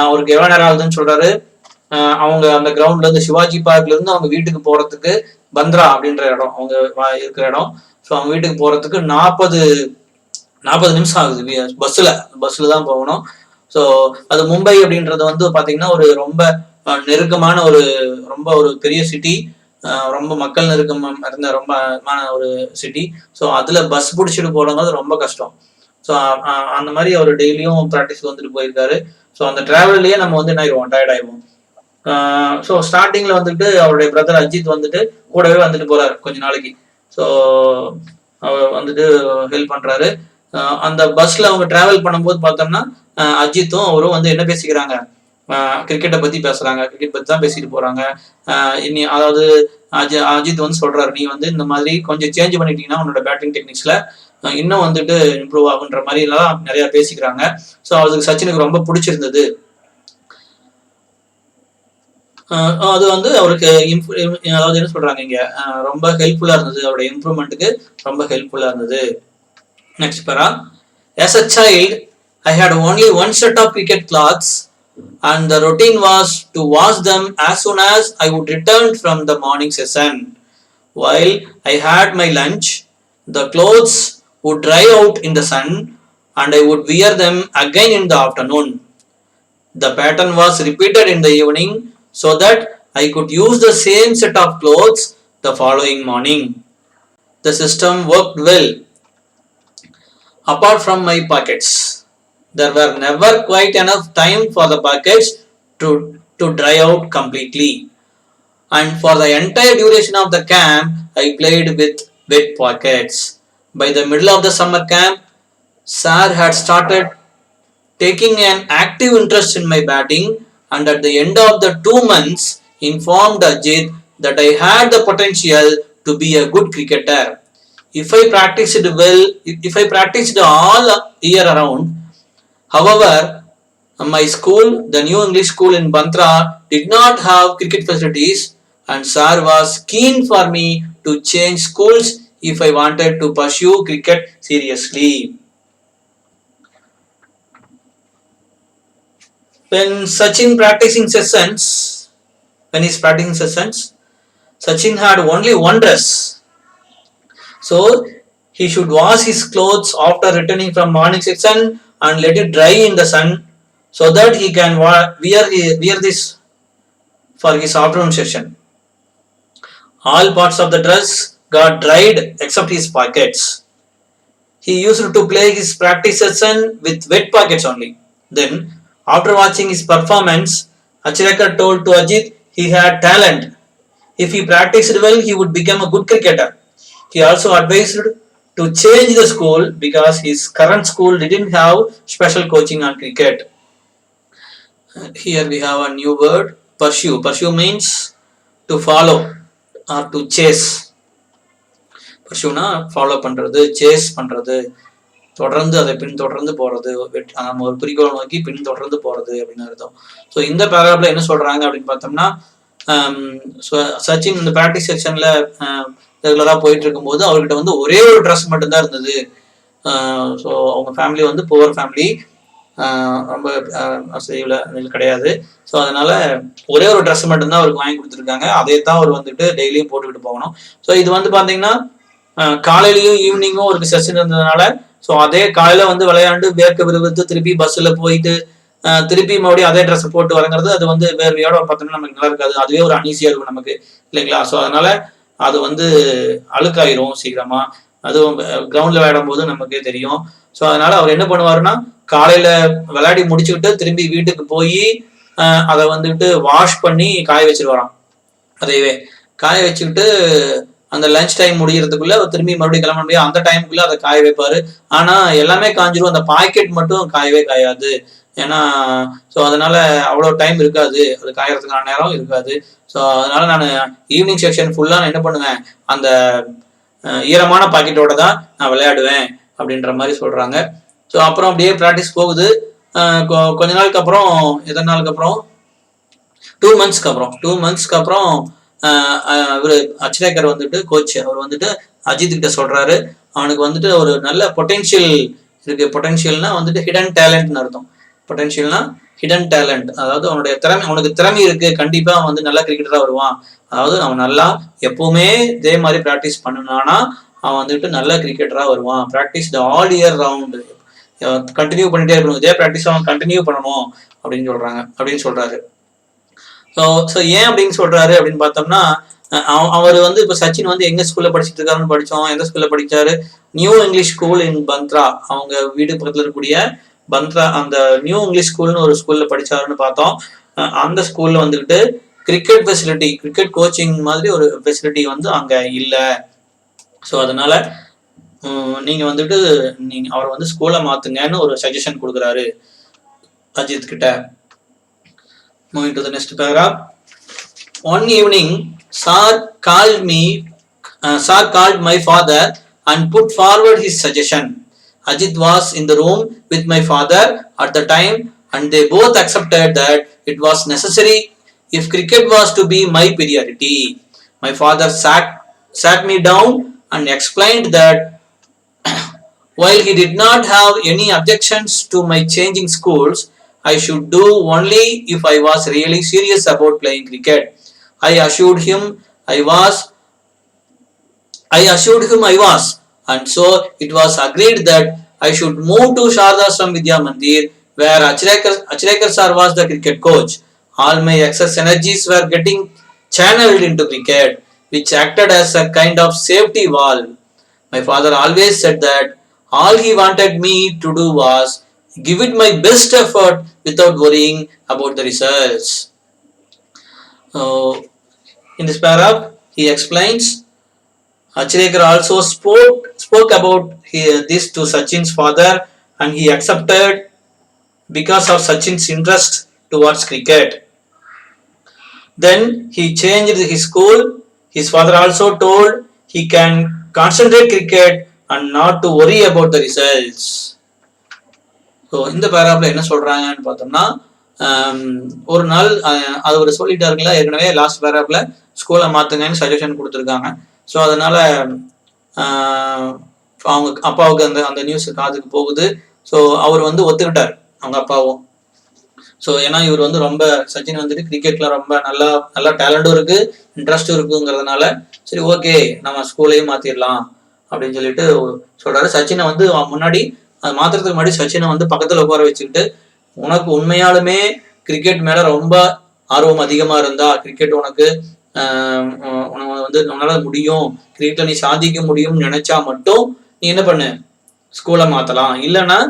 அவருக்கு எவ்வளோ நேரம் ஆகுதுன்னு சொல்றாரு. அவங்க அந்த கிரவுண்ட்ல இருந்து சிவாஜி பார்க்ல இருந்து அவங்க வீட்டுக்கு போறதுக்கு பந்த்ரா அப்படின்ற இடம் அவங்க இருக்கிற இடம். ஸோ அவங்க வீட்டுக்கு போறதுக்கு 40 நிமிஷம் ஆகுது. பஸ்ல தான் போகணும். ஸோ அது மும்பை அப்படின்றது வந்து பாத்தீங்கன்னா ஒரு ரொம்ப நெருக்கமான ரொம்ப ஒரு பெரிய சிட்டி, ரொம்ப மக்கள் நெருக்கம் இருந்த ரொம்ப ஒரு சிட்டி. ஸோ அதுல பஸ் பிடிச்சிட்டு போறது ரொம்ப கஷ்டம். ஸோ அந்த மாதிரி அவர் டெய்லியும் ப்ராக்டிஸ்க்கு வந்துட்டு போயிருக்காரு. ஸோ அந்த டிராவல்லையே நம்ம வந்து என்ன ஆயிடுவோம், டயர்ட் ஆயிடுவோம். ஸோ ஸ்டார்டிங்ல வந்துட்டு அவருடைய பிரதர் அஜித் வந்துட்டு கூடவே வந்துட்டு போறாரு கொஞ்ச நாளைக்கு. ஸோ அவர் வந்துட்டு ஹெல்ப் பண்றாரு. அந்த பஸ்ல அவங்க டிராவல் பண்ணும்போது பார்த்தோம்னா அஜித்தும் அவரும் வந்து என்ன பேசிக்கிறாங்க, கிரிக்கெட்டை பத்தி பேசுறாங்க. கிரிக்கெட் பத்தி தான் பேசிட்டு போறாங்க. அதாவது அஜித் வந்து சொல்றாரு, நீ வந்து இந்த மாதிரி கொஞ்சம் சேஞ்ச் பண்ணிட்டீங்கன்னா உன்னோட பேட்டிங் டெக்னிக்ஸ்ல இன்னும் வந்துட்டு இம்ப்ரூவ் ஆகுன்ற மாதிரி எல்லாம் நிறைய பேசிக்கிறாங்க. ஸோ அதுக்கு சச்சினுக்கு ரொம்ப பிடிச்சிருந்தது. அது வந்து அவருக்கு அதாவது என்ன சொல்றாங்க இங்க ரொம்ப ஹெல்ப்ஃபுல்லா இருந்தது, அவருடைய இம்ப்ரூவ்மெண்ட்டுக்கு ரொம்ப ஹெல்ப்ஃபுல்லா இருந்தது. Next para. As a child, I had only one set of cricket cloths, and the routine was to wash them as soon as I would return from the morning session. While I had my lunch, the clothes would dry out in the sun, and I would wear them again in the afternoon. The pattern was repeated in the evening so that I could use the same set of clothes the following morning. The system worked well. Apart from my pockets, there were never quite enough time for the pockets to dry out completely. And for the entire duration of the camp, I played with wet pockets. By the middle of the summer camp, Sir had started taking an active interest in my batting, and at the end of the 2 months, informed Ajit that I had the potential to be a good cricketer. If I practiced all year around. However, my school, the New English School in Bandra, did not have cricket facilities, and Sir was keen for me to change schools if I wanted to pursue cricket seriously. When he's practicing sessions, Sachin had only one dress. So he should wash his clothes after returning from morning session and let it dry in the sun so that he can wear this for his afternoon session. All parts of the dress got dried except his pockets. He used to play his practice session with wet pockets only. Then, after watching his performance, Achrekar told to Ajit he had talent. If he practiced well, he would become a good cricketer. He also advised to change the school because his current school didn't have special coaching on cricket. Here we have a new word, pursue. Pursue means to follow or to chase. Pursue-na follow பண்றது, chase பண்றது, தொடர்ந்து அதை பின்தொடர்ந்து போறது, நம்ம ஒரு குறிக்கோள் நோக்கி பின்தொடர்ந்து போறது அப்படின்னு அர்த்தம். ஸோ இந்த பேராகிராஃப்ல என்ன சொல்றாங்க அப்படின்னு பார்த்தோம்னா, சச்சின் இந்த பிராக்டிஸ் செக்ஷன்ல ரெகுலரா போயிட்டு இருக்கும்போது அவர்கிட்ட வந்து ஒரே ஒரு ட்ரெஸ் மட்டும்தான் இருந்தது. ஸோ அவங்க ஃபேமிலி வந்து புவர் ஃபேமிலி, ரொம்ப வசதியில் கிடையாது. ஸோ அதனால ஒரே ஒரு ட்ரெஸ் மட்டும்தான் அவருக்கு வாங்கி கொடுத்துருக்காங்க. அதே தான் அவர் வந்துட்டு டெய்லியும் போட்டுக்கிட்டு போகணும். ஸோ இது வந்து பார்த்தீங்கன்னா காலையிலையும் ஈவினிங்கும் ஒரு செஷன் இருந்ததுனால, ஸோ அதே காலையில வந்து விளையாண்டு வேர்க்க விறுவிறுத்து திருப்பி பஸ்ல போயிட்டு திருப்பி மறுபடியும் அதே ட்ரெஸ் போட்டு வரங்கிறது அது வந்து வேர்வையோட பார்த்தோம்னா நமக்கு நல்லா இருக்காது. அதுவே ஒரு அனீசியா இருக்கும் நமக்கு, இல்லைங்களா? ஸோ அதனால அது வந்து அழுக்காயிரும் சீக்கிரமா. அதுவும் கிரவுண்ட்ல விளையாடும் போது நமக்கே தெரியும். ஸோ அதனால அவர் என்ன பண்ணுவாருன்னா, காலையில விளையாடி முடிச்சுக்கிட்டு திரும்பி வீட்டுக்கு போய் அதை வந்துட்டு வாஷ் பண்ணி காய வச்சிருவாராம். அதையவே காய வச்சுக்கிட்டு அந்த லஞ்ச் டைம் முடியறதுக்குள்ள திரும்பி மறுபடியும் கிளம்ப முடியும், அந்த டைமுக்குள்ள அதை காய வைப்பாரு. ஆனா எல்லாமே காஞ்சிரும், அந்த பாக்கெட் மட்டும் காயவே காயாது. ஏன்னா ஸோ அதனால அவ்வளோ டைம் இருக்காது, அது காயறதுக்கான நேரம் இருக்காது. ஸோ அதனால நான் ஈவினிங் செக்ஷன் ஃபுல்லா நான் என்ன பண்ணுவேன், அந்த ஈரமான பாக்கெட்டோட தான் நான் விளையாடுவேன் அப்படின்ற மாதிரி சொல்றாங்க. ஸோ அப்புறம் அப்படியே ப்ராக்டிஸ் போகுது. கொஞ்ச நாளுக்கு அப்புறம், எத்தனை நாளுக்கு அப்புறம், 2 மந்த்ஸ்க்கு அப்புறம் இவர் அச்ரேக்கர் வந்துட்டு கோச் அவர் வந்துட்டு அஜித் கிட்ட சொல்றாரு, அவனுக்கு வந்துட்டு ஒரு நல்ல பொட்டென்ஷியல் இருக்கு. பொட்டென்ஷியல்னா வந்துட்டு ஹிடன் டேலண்ட்னு அர்த்தம். பொட்டென்ஷியல்னா ஹிடன் டேலண்ட், அதாவது அவனுடைய திறமை, அவனுக்கு திறமை இருக்கு, கண்டிப்பா அவன் வந்து நல்ல கிரிக்கெட்டரா வருவான். அதாவது அவன் நல்லா எப்பவுமே இதே மாதிரி ப்ராக்டிஸ் பண்ணுனானா அவன் வந்துட்டு நல்ல கிரிக்கெட்டரா வருவான். Practice all year round, continue பண்ணிட்டே இருக்கணும், இதே ப்ராக்டிஸ் அவன் கண்டினியூ பண்ணணும் அப்படின்னு சொல்றாரு. ஸோ ஏன் அப்படின்னு சொல்றாரு அப்படின்னு பார்த்தோம்னா, அவர் வந்து இப்போ சச்சின் வந்து எங்க ஸ்கூல்ல படிச்சுட்டு இருக்காருன்னு படிச்சோம். எந்த ஸ்கூல்ல படிச்சாரு? New English school in Bandra, அவங்க வீடு பக்கத்துல இருக்கக்கூடிய பந்த்ரா, அந்த நியூ இங்கிலீஷ் ஸ்கூல்னு ஒரு ஸ்கூல்ல படிச்சாருன்னு பார்த்தோம். அந்த ஸ்கூல்ல வந்துட்டு கிரிக்கெட் ஃபெசிலிட்டி, கிரிக்கெட் கோச்சிங் மாதிரி ஒரு ஃபெசிலிட்டி வந்து அங்க இல்லை. ஸோ அதனால நீங்க வந்துட்டு நீங்க அவரை வந்து ஸ்கூலை மாத்துங்கன்னு ஒரு சஜஷன் கொடுக்குறாரு அஜித் கிட்ட. Moving to the next paragraph. One evening, Sir called my father and put forward his suggestion. Ajit was in the room with my father at the time, and they both accepted that it was necessary if cricket was to be my priority. My father sat me down and explained that while he did not have any objections to my changing schools, I should do only if I was really serious about playing cricket. I assured him I was, and so it was agreed that I should move to Shardashram Vidya Mandir, where Achrekar sir was the cricket coach. All my excess energies were getting channeled into cricket, which acted as a kind of safety valve. My father always said that all he wanted me to do was give it my best effort without worrying about the results. In this paragraph, he explains Achrekar also spoke about this to Sachin's father, and he accepted because of Sachin's interest towards cricket. Then he changed his school. His father also told he can concentrate cricket and not to worry about the results. So இந்த பேராப்ல என்ன சொல்றாங்கன்னு பார்த்தோம்னா, ஒரு நாள் அவர் சொல்லிட்டாருங்களா ஏற்கனவே லாஸ்ட் பேராப்ல ஸ்கூலை மாத்துங்கன்னு சஜஷன் கொடுத்துருக்காங்க. ஸோ அதனால அவங்க அப்பாவுக்கு அந்த நியூஸ் காதுக்கு போகுது. ஸோ அவர் வந்து ஒத்துக்கிட்டார், அவங்க அப்பாவும். ஸோ ஏன்னா இவர் வந்து ரொம்ப சச்சின் வந்துட்டு கிரிக்கெட்ல ரொம்ப நல்லா டேலண்டும் இருக்கு, இன்ட்ரெஸ்டும் இருக்குங்கிறதுனால சரி ஓகே நம்ம ஸ்கூலையும் மாத்திடலாம் அப்படின்னு சொல்லிட்டு சொல்றாரு. சச்சினை வந்து முன்னாடி மாத்திரத்துக்கு முன்னாடி சச்சினை வந்து பக்கத்துல உட்கார வச்சுக்கிட்டு, உனக்கு உண்மையாலுமே கிரிக்கெட் மேல ரொம்ப ஆர்வம் அதிகமா இருந்தா, கிரிக்கெட் உனக்கு வந்து உன்னால முடியும், கிரிக்கெட்ல நீ சாதிக்க முடியும்னு நினைச்சா மட்டும் நீ என்ன பண்ணு, ஸ்கூலை மாத்தலாம், இல்லைன்னா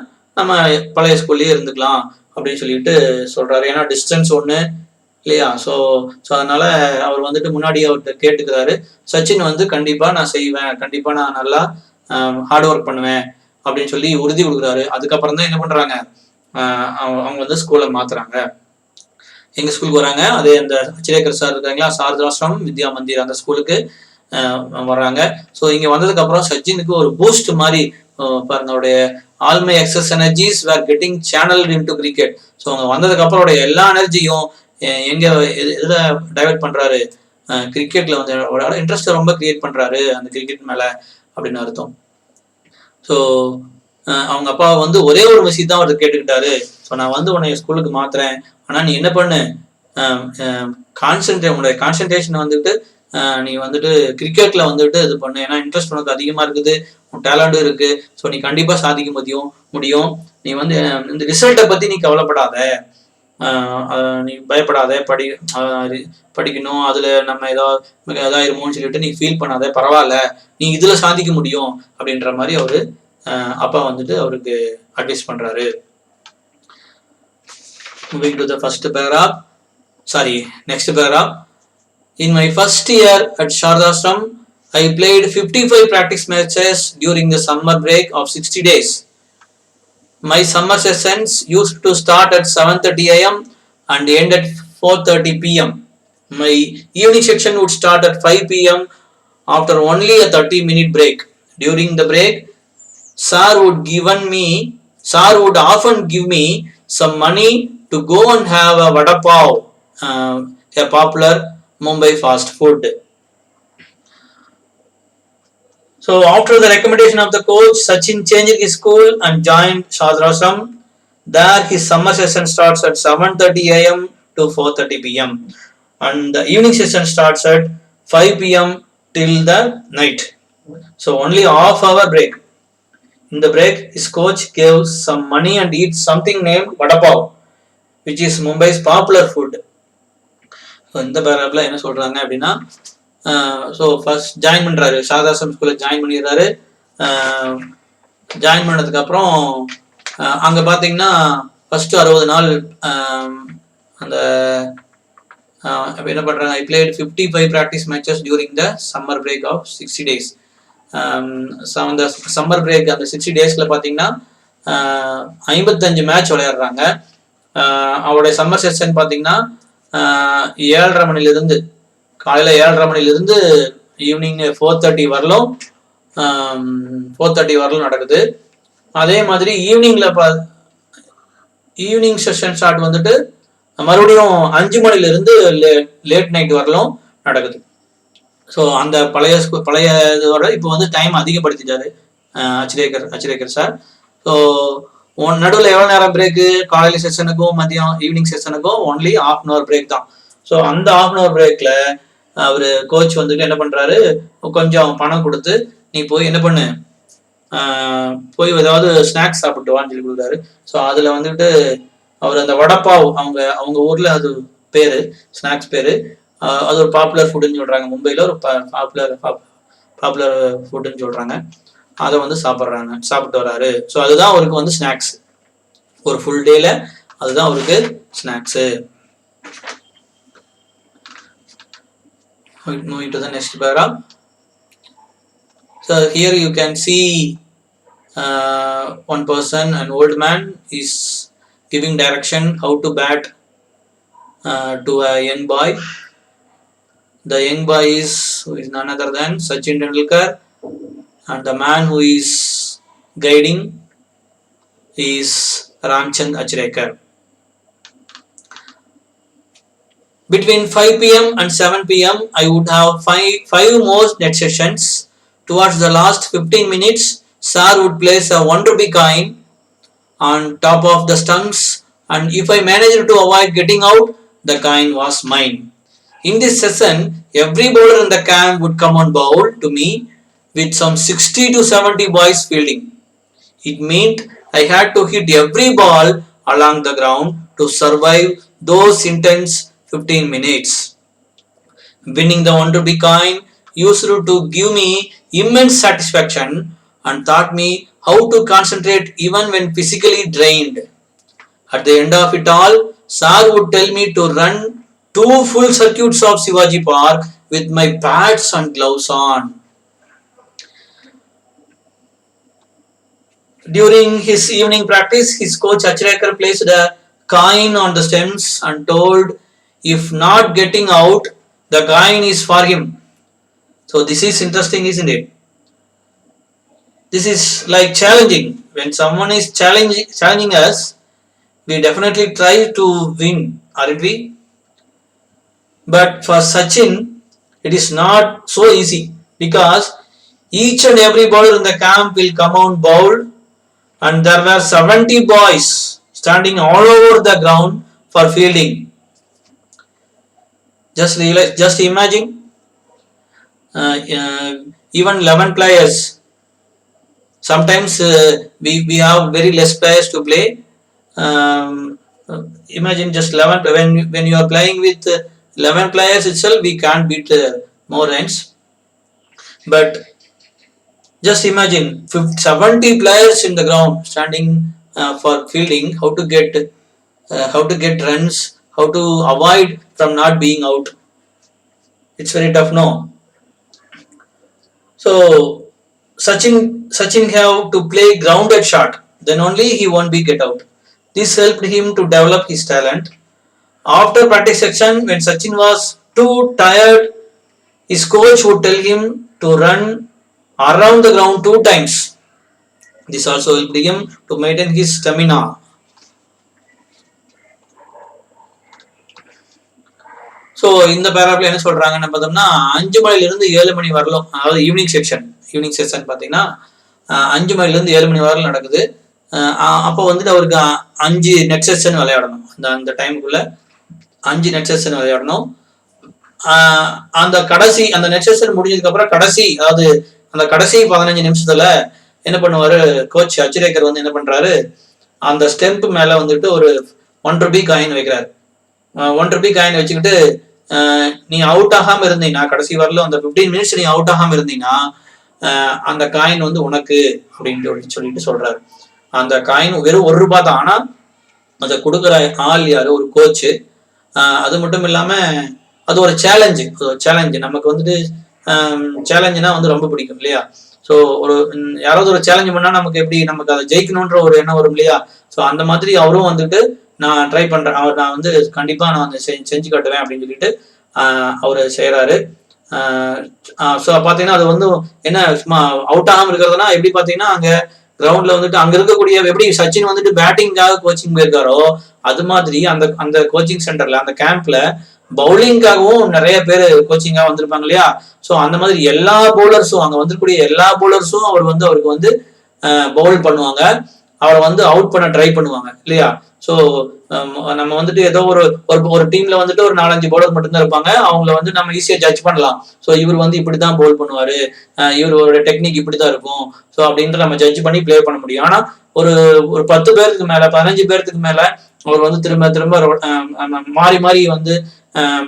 நம்ம பழைய ஸ்கூல்லயே இருந்துக்கலாம் அப்படின்னு சொல்லிட்டு சொல்றாரு. ஏன்னா டிஸ்டன்ஸ் ஒண்ணு இல்லையா. ஸோ அதனால அவர் வந்துட்டு முன்னாடி அவர்கிட்ட கேட்டுக்கிறாரு. சச்சின் வந்து கண்டிப்பா நான் செய்வேன், கண்டிப்பா நான் நல்லா ஹார்ட் ஒர்க் பண்ணுவேன் அப்படின்னு சொல்லி உறுதி கொடுக்குறாரு. அதுக்கப்புறம் தான் என்ன பண்றாங்க, அவங்க வந்து ஸ்கூலை மாத்துறாங்க. எங்க ஸ்கூலுக்கு வராங்க, அதே அந்த அச்சிரேக்கர் சார் இருக்காங்களா, சாரதாஸ்ரம் வித்யா மந்திர், அந்த ஸ்கூலுக்கு வர்றாங்க. ஸோ இங்க வந்ததுக்கு அப்புறம் சச்சினுக்கு ஒரு பூஸ்ட் மாதிரி பாருங்க, அவருடைய all my excess energies were getting channelled into cricket. So அவங்க வந்ததுக்கு அப்புறம் அவருடைய எல்லா எனர்ஜியும் எங்க எதுல டைவர்ட் பண்றாரு, கிரிக்கெட்ல வந்து இன்ட்ரெஸ்ட் ரொம்ப கிரியேட் பண்றாரு அந்த கிரிக்கெட் மேல அப்படின்னு அர்த்தம். ஸோ அவங்க அப்பா வந்து ஒரே ஒரு மெசேஜ் தான் அவர் கேட்டுக்கிட்டாரு. ஸோ நான் வந்து உன்னை ஸ்கூலுக்கு மாத்துறேன், ஆனா நீ என்ன பண்ணு, உன்னுடைய கான்சென்ட்ரேஷன் வந்துட்டு நீ வந்துட்டு கிரிக்கெட்ல வந்துட்டு இது பண்ணு, ஏன்னா இன்ட்ரெஸ்ட் உனக்கு அதிகமா இருக்குது, உன் டேலண்டும் இருக்கு, ஸோ நீ கண்டிப்பா சாதிக்க முடியும். நீ வந்து இந்த ரிசல்ட்டை பத்தி நீ கவலைப்படாத, நீ பயப்படாத, படிக்கணும், அதுல நம்ம ஏதாயிருமோன்னு சொல்லிட்டு நீ ஃபீல் பண்ணாத, பரவாயில்ல, நீ இதுல சாதிக்க முடியும் அப்படின்ற மாதிரி அவரு அப்பா வந்துட்டு அவருக்கு அட்வைஸ் பண்றாரு. Moving to the next paragraph. In my first year at Shardashram, I played 55 practice matches during the summer break of 60 days. My summer sessions used to start at 7:30 a.m. and end at 4:30 p.m. My evening section would start at 5 p.m. after only a 30-minute break. During the break, Sir would often give me some money to go and have a vada pav, a popular Mumbai fast food. So after the recommendation of the coach, Sachin changed his school and joined Shadrasam. There his summer session starts at 7:30 a.m. to 4:30 p.m. and the evening session starts at 5 p.m. till the night. So only half hour break. In the break, his coach gives some money and eats something named vada pav, which is Mumbai's popular food. So இந்த பேராப்ல என்ன சொல்றாங்க அப்படின்னா, ஸோ ஃபர்ஸ்ட் ஜாயின் பண்றாரு, சாதாசம் ஸ்கூல்ல ஜாயின் பண்ணிடுறாரு. ஜாயின் பண்ணதுக்கு அப்புறம் அங்க பாத்தீங்கன்னா ஃபர்ஸ்ட் 60 நாள் அந்த என்ன பண்றாங்க, I played 55 practice matches during the summer break of 60 days. அந்த சம்மர் பிரேக் அந்த 60 daysல பாத்தீங்கன்னா 55 மேட்ச் விளையாடுறாங்க. அவருடைய சம்மர் செஷன் பாத்தீங்கன்னா 7:30 மணிலிருந்து காலையில 7:30 மணிலிருந்து ஈவினிங் 4:30 வரலும் 4:30 வரலும் நடக்குது. அதே மாதிரி ஈவினிங் செஷன் ஸ்டார்ட் வந்துட்டு மறுபடியும் 5 மணிலிருந்து லேட் நைட் வரலும் நடக்குது. ஸோ அந்த பழைய இதோட இப்போ வந்து டைம் அதிகப்படுத்திட்டாரு அச்சிரேக்கர் சார். ஸோ நடுவில் எவ்வளோ நேரம் பிரேக்கு, காலையில் செஷனுக்கும் மதியம் ஈவினிங் செஷனுக்கும் ஒன்லி ½ hour பிரேக் தான். ஸோ அந்த ½ hour பிரேக்ல அவர் கோச் வந்துட்டு என்ன பண்றாரு, கொஞ்சம் பணம் கொடுத்து நீ போய் என்ன பண்ணு, போய் ஏதாவது ஸ்நாக்ஸ் சாப்பிட்டு வான்னு சொல்லி கொடுக்குறாரு. ஸோ அதுல வந்துட்டு அவர் அந்த வடப்பாவ் அவங்க ஊர்ல அது பேரு, ஸ்நாக்ஸ் பேரு, அது ஒரு பாப்புலர் ஃபுட்டுன்னு சொல்றாங்க. மும்பைல ஒரு பாப்புலர் ஃபுட்டுன்னு சொல்றாங்க. அதை வந்து சாப்பிட்டு வர்றாரு. ஸோ அதுதான் அவருக்கு வந்து ஸ்நாக்ஸ். ஒரு ஃபுல் டேல அதுதான் அவருக்கு snacks. Moving to the next paragraph. So here you can see one person, an old man, is giving direction how to bat to a young boy. The young boy is none other than Sachin Tendulkar, and the man who is guiding is Ramchand Achrekar. Between 5 p.m. and 7 p.m. I would have five more net sessions. Towards the last 15 minutes, Sir would place a 1 rupee coin on top of the stumps, and if I managed to avoid getting out, the coin was mine. In this session, every bowler in the camp would come on bowl to me with some 60 to 70 boys fielding. It meant I had to hit every ball along the ground to survive those intense 15 minutes. Winning the 1 rupee coin used to give me immense satisfaction and taught me how to concentrate even when physically drained. At the end of it all, Sir would tell me to run 2 full circuits of Shivaji Park with my pads and gloves on. During his evening practice, his coach Achrekar placed a coin on the stems and told, if not getting out, the coin is for him. So this is interesting, isn't it? This is like challenging. When someone is challenging us, we definitely try to win, aren't we? But for Sachin, it is not so easy, because each and every bowler in the camp will come on bowl, and there were 70 boys standing all over the ground for fielding. Just imagine, even 11 players. Sometimes we have very less players to play. Imagine just 11. When you are playing with 11 players itself, we can't beat more runs. But just imagine 70 players in the ground standing for fielding. How to get runs? How to avoid from not being out? It's very tough, no? So Sachin have to play grounded shot, then only he won't be get out. This helped him to develop his talent. After practice section, when Sachin was too tired, his coach would tell him to run around the ground 2 times. This also helped him to maintain his stamina. So இந்த பேராப்ல என்ன சொல்றாங்கன்னு பார்த்தோம்னா 5 மணிலிருந்து 7 மணி வரலாம், அதாவது ஈவினிங் செஷன் பார்த்தீங்கன்னா 5 மணிலிருந்து 7 மணி வரலாம் நடக்குது. அப்போ வந்துட்டு அவருக்கு 5 நெட் செஷன் விளையாடணும். அந்த டைமுக்குள்ள 5 நெட் செஷன் விளையாடணும். அந்த நெட் செஷன் முடிஞ்சதுக்கு அப்புறம் அதாவது அந்த கடைசி 15 நிமிஷத்துல என்ன பண்ணுவாரு, கோச் அச்சுரேக்கர் வந்து என்ன பண்றாரு, அந்த ஸ்டெம்ப் மேல வந்துட்டு ஒரு 1 ரூபி காயின் வைக்கிறாரு. 1 ரூபி காயின் வச்சுக்கிட்டு நீ அவுட் ஆகாம இருந்தீங்கன்னா, கடைசி வரல அந்த 15 மினிட்ஸ் நீ அவுட் ஆகாம இருந்தீங்கன்னா அந்த காயின் வந்து உனக்கு அப்படின்னு சொல்லிட்டு சொல்றாரு. அந்த காயின் வெறும் 1 ரூபாய் தான். ஆனா அதை கொடுக்குற ஆள் யாரு, ஒரு கோச்சு. அது மட்டும் இல்லாம அது ஒரு சேலஞ்சு. நமக்கு வந்துட்டு சேலஞ்சுனா வந்து ரொம்ப பிடிக்கும் இல்லையா? ஸோ யாராவது ஒரு சேலஞ்சு பண்ணா நமக்கு அதை ஜெயிக்கணும்ன்ற ஒரு எண்ணம் வரும் இல்லையா? ஸோ அந்த மாதிரி அவரும் வந்துட்டு நான் ட்ரை பண்றேன், நான் வந்து கண்டிப்பா நான் வந்து செஞ்சு காட்டுவேன் அப்படின்னு சொல்லிட்டு அவரு செய்யறாரு. ஸோ பாத்தீங்கன்னா அது வந்து என்ன சும்மா அவுட் ஆகாம இருக்கிறதுனா எப்படி பாத்தீங்கன்னா, அங்க கிரவுண்ட்ல வந்துட்டு அங்க இருக்கக்கூடிய எப்படி சச்சின் வந்துட்டு பேட்டிங்காக கோச்சிங் போயிருக்காரோ அது மாதிரி அந்த கோச்சிங் சென்டர்ல அந்த கேம்ப்ல பவுலிங்காகவும் நிறைய பேர் கோச்சிங்காக வந்திருப்பாங்க இல்லையா? ஸோ அந்த மாதிரி எல்லா பவுலர்ஸும் அங்க வந்துருக்கூடிய எல்லா பவுலர்ஸும் அவருக்கு வந்து பவுல் பண்ணுவாங்க, அவரை வந்து அவுட் பண்ண ட்ரை பண்ணுவாங்க இல்லையா? ஸோ நம்ம வந்துட்டு ஏதோ ஒரு டீம்ல வந்துட்டு ஒரு 4-5 பவுலர் மட்டும்தான் இருப்பாங்க, அவங்கள வந்து நம்ம ஈஸியா ஜட்ஜ் பண்ணலாம். ஸோ இவர் வந்து இப்படிதான் பவுல் பண்ணுவாரு, இவரோட டெக்னிக் இப்படிதான் இருக்கும், ஸோ அப்படின்ற நம்ம ஜட்ஜ் பண்ணி பிளே பண்ண முடியும். ஆனா ஒரு 10 பேருக்கு மேல 15 பேருக்கு மேல அவர் வந்து திரும்ப மாறி வந்து